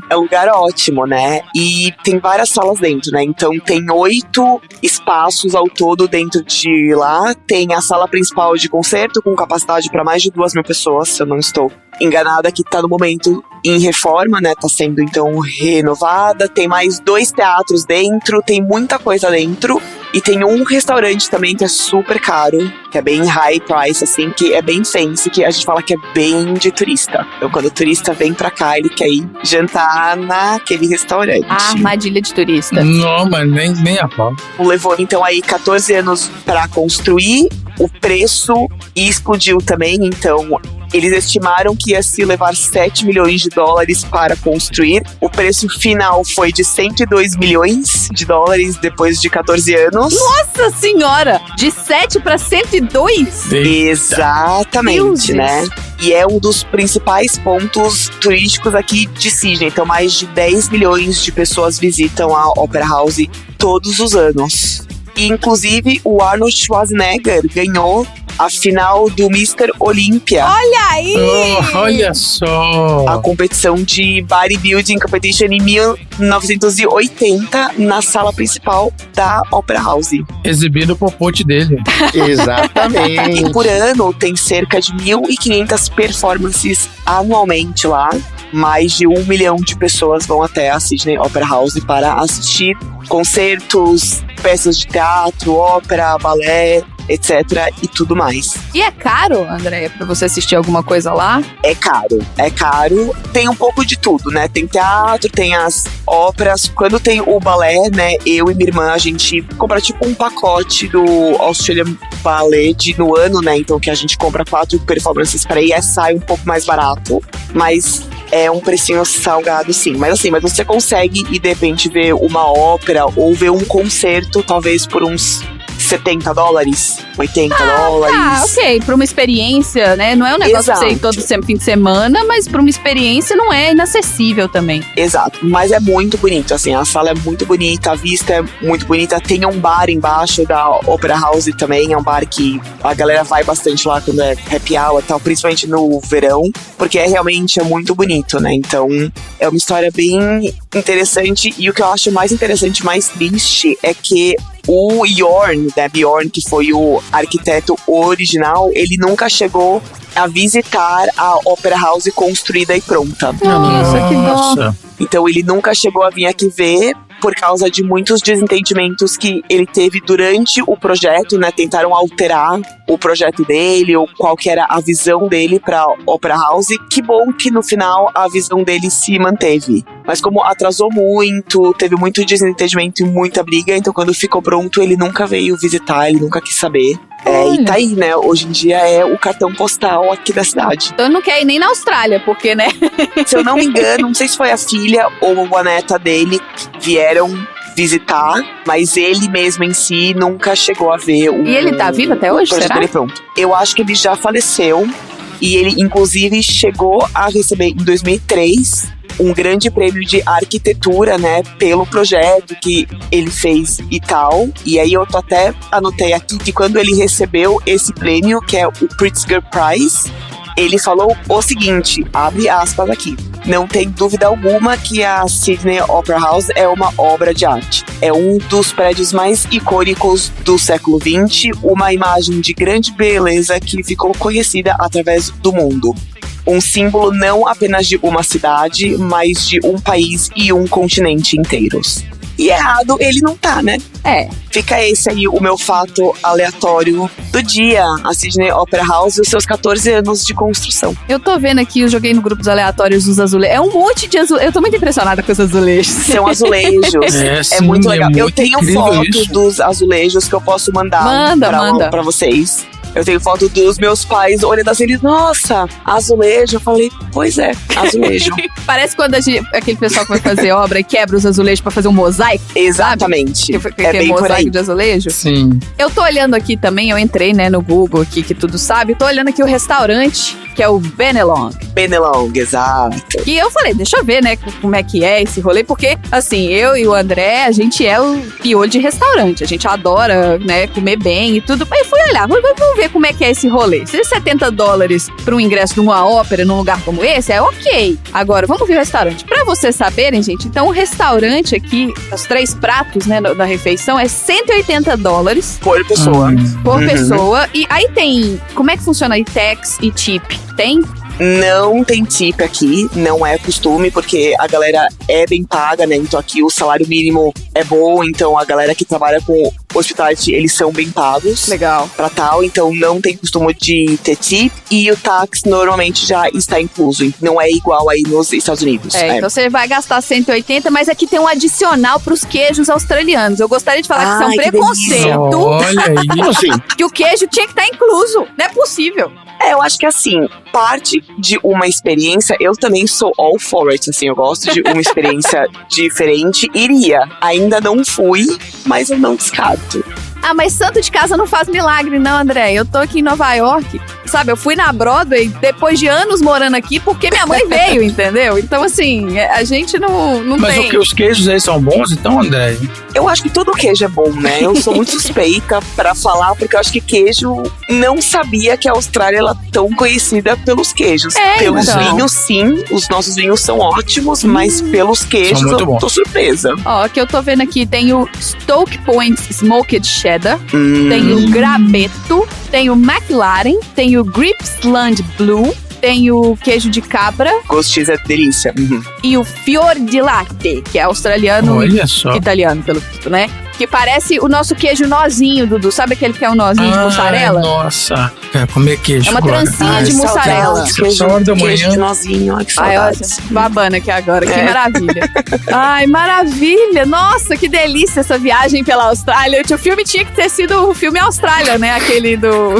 É um lugar ótimo, né? E tem várias salas dentro, né? Então tem 8 espaços ao todo dentro de lá. Tem a sala principal de concerto com capacidade para mais de 2.000 pessoas, se eu não estou enganada, que tá no momento em reforma, né? Tá sendo então renovada. Tem mais 2 teatros dentro, tem muita coisa dentro. E tem um restaurante também que é super caro, que é bem high price, assim, que é bem fancy, que a gente fala que é bem de turista. Então, quando o turista vem pra cá, ele quer ir jantar naquele restaurante. Armadilha de turista. Não, mas nem a pau. Levou, então, aí 14 anos pra construir, o preço explodiu também, então... Eles estimaram que ia se levar 7 milhões de dólares para construir. O preço final foi de 102 milhões de dólares depois de 14 anos. Nossa senhora! De 7 pra 102? Exatamente, Deuses. né? E é um dos principais pontos turísticos aqui de Sydney. Então, mais de 10 milhões de pessoas visitam a Opera House todos os anos. E, inclusive, o Arnold Schwarzenegger ganhou a final do Mr. Olympia. Olha aí! Oh, olha só! A competição de Bodybuilding Competition em 1980 na sala principal da Opera House. Exibindo o popote dele. Exatamente. E por ano tem cerca de 1.500 performances anualmente lá. Mais de 1 milhão de pessoas vão até a Sydney Opera House para assistir concertos, peças de teatro, ópera, balé, etc. e tudo mais. E é caro, Andréia, pra você assistir alguma coisa lá? É caro. Tem um pouco de tudo, né? Tem teatro, tem as óperas. Quando tem o balé, né? Eu e minha irmã, a gente compra tipo um pacote do Australian Ballet no ano, né? Então que a gente compra 4 performances para ir, sai um pouco mais barato. Mas é um precinho salgado, sim. Mas assim, mas você consegue ir de repente ver uma ópera ou ver um concerto, talvez por uns $70, $80. Ah, ok. Pra uma experiência, né? Não é um negócio pra você ir todo fim de semana, mas pra uma experiência não é inacessível também. Exato. Mas é muito bonito, assim. A sala é muito bonita, a vista é muito bonita. Tem um bar embaixo da Opera House também. É um bar que a galera vai bastante lá quando é happy hour e tal, principalmente no verão, porque realmente é muito bonito, né? Então, é uma história bem interessante. E o que eu acho mais interessante, mais triste, é que o Bjorn, né, Bjorn, que foi o arquiteto original, ele nunca chegou a visitar a Opera House construída e pronta. Nossa, que dó. Então ele nunca chegou a vir aqui ver por causa de muitos desentendimentos que ele teve durante o projeto, né? Tentaram alterar o projeto dele ou qual que era a visão dele para Opera House. Que bom que no final a visão dele se manteve. Mas como atrasou muito, teve muito desentendimento e muita briga, então quando ficou pronto ele nunca veio visitar, ele nunca quis saber. E tá aí, né? Hoje em dia é o cartão postal aqui da cidade. Então não quer ir nem na Austrália, porque, né? Se eu não me engano, não sei se foi a filha ou a neta dele que vieram visitar, mas ele mesmo em si nunca chegou a ver o... E ele tá vivo até hoje, será? Dele pronto. Eu acho que ele já faleceu e ele, inclusive, chegou a receber em 2003 um grande prêmio de arquitetura, né, pelo projeto que ele fez e tal. E aí eu até anotei aqui que quando ele recebeu esse prêmio, que é o Pritzker Prize, ele falou o seguinte, abre aspas aqui: não tem dúvida alguma que a Sydney Opera House é uma obra de arte. É um dos prédios mais icônicos do século XX, uma imagem de grande beleza que ficou conhecida através do mundo. Um símbolo não apenas de uma cidade, mas de um país e um continente inteiros. E errado ele não tá, né? Fica esse aí o meu fato aleatório do dia. A Sydney Opera House e os seus 14 anos de construção. Eu tô vendo aqui, eu joguei no grupo dos aleatórios dos azulejos. É um monte de azulejos. Eu tô muito impressionada com os azulejos. São azulejos. Sim, muito legal. muito eu tenho foto dos azulejos que eu posso mandar pra vocês. Eu tenho foto dos meus pais olhando assim, eles, nossa, azulejo. Eu falei, pois é, azulejo. Parece quando aquele pessoal que vai fazer obra e quebra os azulejos pra fazer um mosaico. Exatamente. Que É bem por aí. mosaico de azulejo. Sim. Eu tô olhando aqui também, eu entrei, né, no Google aqui, que tudo sabe. Tô olhando aqui o restaurante, que é o Benelong. Benelong, exato. E eu falei, deixa eu ver, né, como é que é esse rolê. Porque, assim, eu e o André, a gente é o piolho de restaurante. A gente adora, né, comer bem e tudo. Aí fui olhar, vamos ver como é que é esse rolê. Se $70 para um ingresso de uma ópera num lugar como esse, é ok. Agora, vamos ver o restaurante. Pra vocês saberem, gente, então o restaurante aqui, os 3 pratos, né, da refeição, é $180 Por pessoa. por pessoa. E aí tem, como é que funciona aí, tax e tip? Tem? Não tem tip aqui, não é costume, porque a galera é bem paga, né? Então aqui o salário mínimo é bom, então a galera que trabalha com hospitality, eles são bem pagos. Legal. Pra tal, então não tem costume de ter tip, e o tax normalmente já está incluso, não é igual aí nos Estados Unidos. Então você vai gastar 180, mas aqui tem um adicional pros queijos australianos. Eu gostaria de falar que isso é um Ai, que preconceito. Olha aí. Como assim? Que o queijo tinha que estar incluso. Não é possível. Eu acho que assim, parte de uma experiência, eu também sou all for it, assim, eu gosto de uma experiência diferente, iria. Ainda não fui, mas eu não descarto. Ah, mas santo de casa não faz milagre, não, André. Eu tô aqui em Nova York, sabe? Eu fui na Broadway depois de anos morando aqui porque minha mãe veio, entendeu? Então, assim, a gente não Mas tem... o que, os queijos aí são bons, então, André? Eu acho que todo queijo é bom, né? Eu sou muito suspeita pra falar, porque eu acho que queijo, não sabia que a Austrália ela é tão conhecida pelos queijos. Pelos então. vinhos, sim, os nossos vinhos são ótimos, mas pelos queijos muito eu bons. tô surpresa. Ó, que eu tô vendo aqui, tem o Stoke Point Smoked Cheddar, tem o Grabeto, tem o McLaren, tem o Gippsland Blue, tem o queijo de cabra Gostis é delícia. e o Fior di Latte, que é australiano Olha só. e italiano, pelo visto, né? Que parece o nosso queijo nozinho, Dudu. Sabe aquele que é um nozinho de mussarela? Nossa. Quero comer queijo É uma agora. trancinha de mussarela. Essa hora da manhã. Queijo de nozinho, ai que Ai, olha, saudades. babando aqui agora, que maravilha. Ai, maravilha. Nossa, que delícia essa viagem pela Austrália. O filme tinha que ter sido o filme Austrália, né? Aquele do...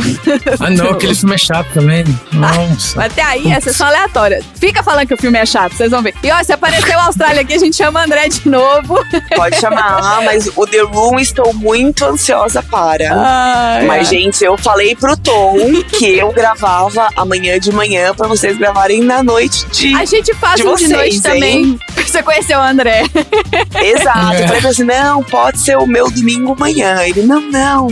Ah, não, aquele filme é chato também. Nossa. Até aí, é sessão aleatória. Fica falando que o filme é chato, vocês vão ver. E ó, se apareceu a Austrália aqui, a gente chama André de novo. Pode chamar, mas o The Room estou muito ansiosa para. Ai, Mas, gente, eu falei pro Tom que eu gravava amanhã de manhã pra vocês gravarem na noite de... a gente faz de um de vocês, noite hein? também. Você conheceu o André. Exato. Eu falei pra assim, não, pode ser o meu domingo manhã. Ele, não.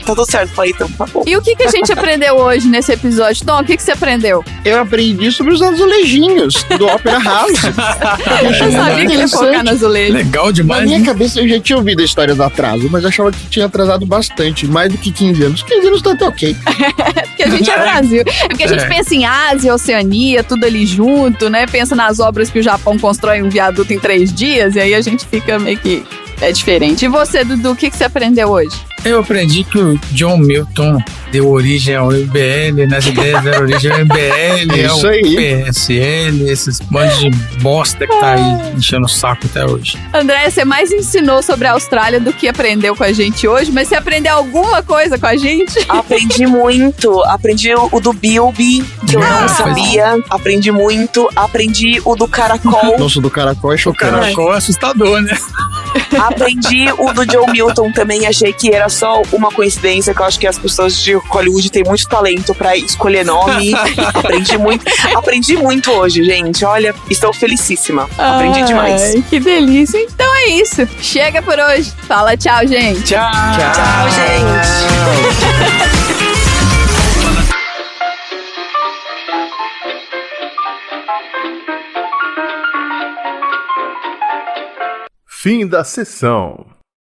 Tá tudo certo. Eu falei, então tá bom. E o que a gente aprendeu hoje nesse episódio? Tom, o que você aprendeu? Eu aprendi sobre os azulejinhos do Opera House. Eu sabia que ele ia focar no azulejo. Legal Na demais. minha né? cabeça eu já tinha ouvido a história do atraso, mas achava que tinha atrasado bastante, mais do que 15 anos. 15 anos tá até ok. Porque a gente é Brasil. É porque a gente pensa em Ásia, Oceania, tudo ali junto, né? Pensa nas obras que o Japão constrói um viaduto em 3 dias, e aí a gente fica meio que... É diferente. E você, Dudu, o que você aprendeu hoje? Eu aprendi que o John Milton deu origem ao MBL, nas ideias deram origem ao MBL, É ao isso aí. PSL, esses bandos de bosta que tá aí enchendo o saco até hoje. André, você mais ensinou sobre a Austrália do que aprendeu com a gente hoje, mas você aprendeu alguma coisa com a gente? Aprendi muito. Aprendi o do Bilby, que eu não sabia. Aprendi muito. Aprendi o do caracol. Nossa, do caracol é O chocante. caracol é assustador, né? Aprendi o do John Milton também. Achei que era só uma coincidência, que eu acho que as pessoas de Hollywood têm muito talento pra escolher nome. Aprendi muito hoje, gente. Olha, estou felicíssima. Aprendi demais. Ai, que delícia. Então é isso. Chega por hoje. Fala tchau, gente. Tchau. Tchau, gente. Fim da sessão.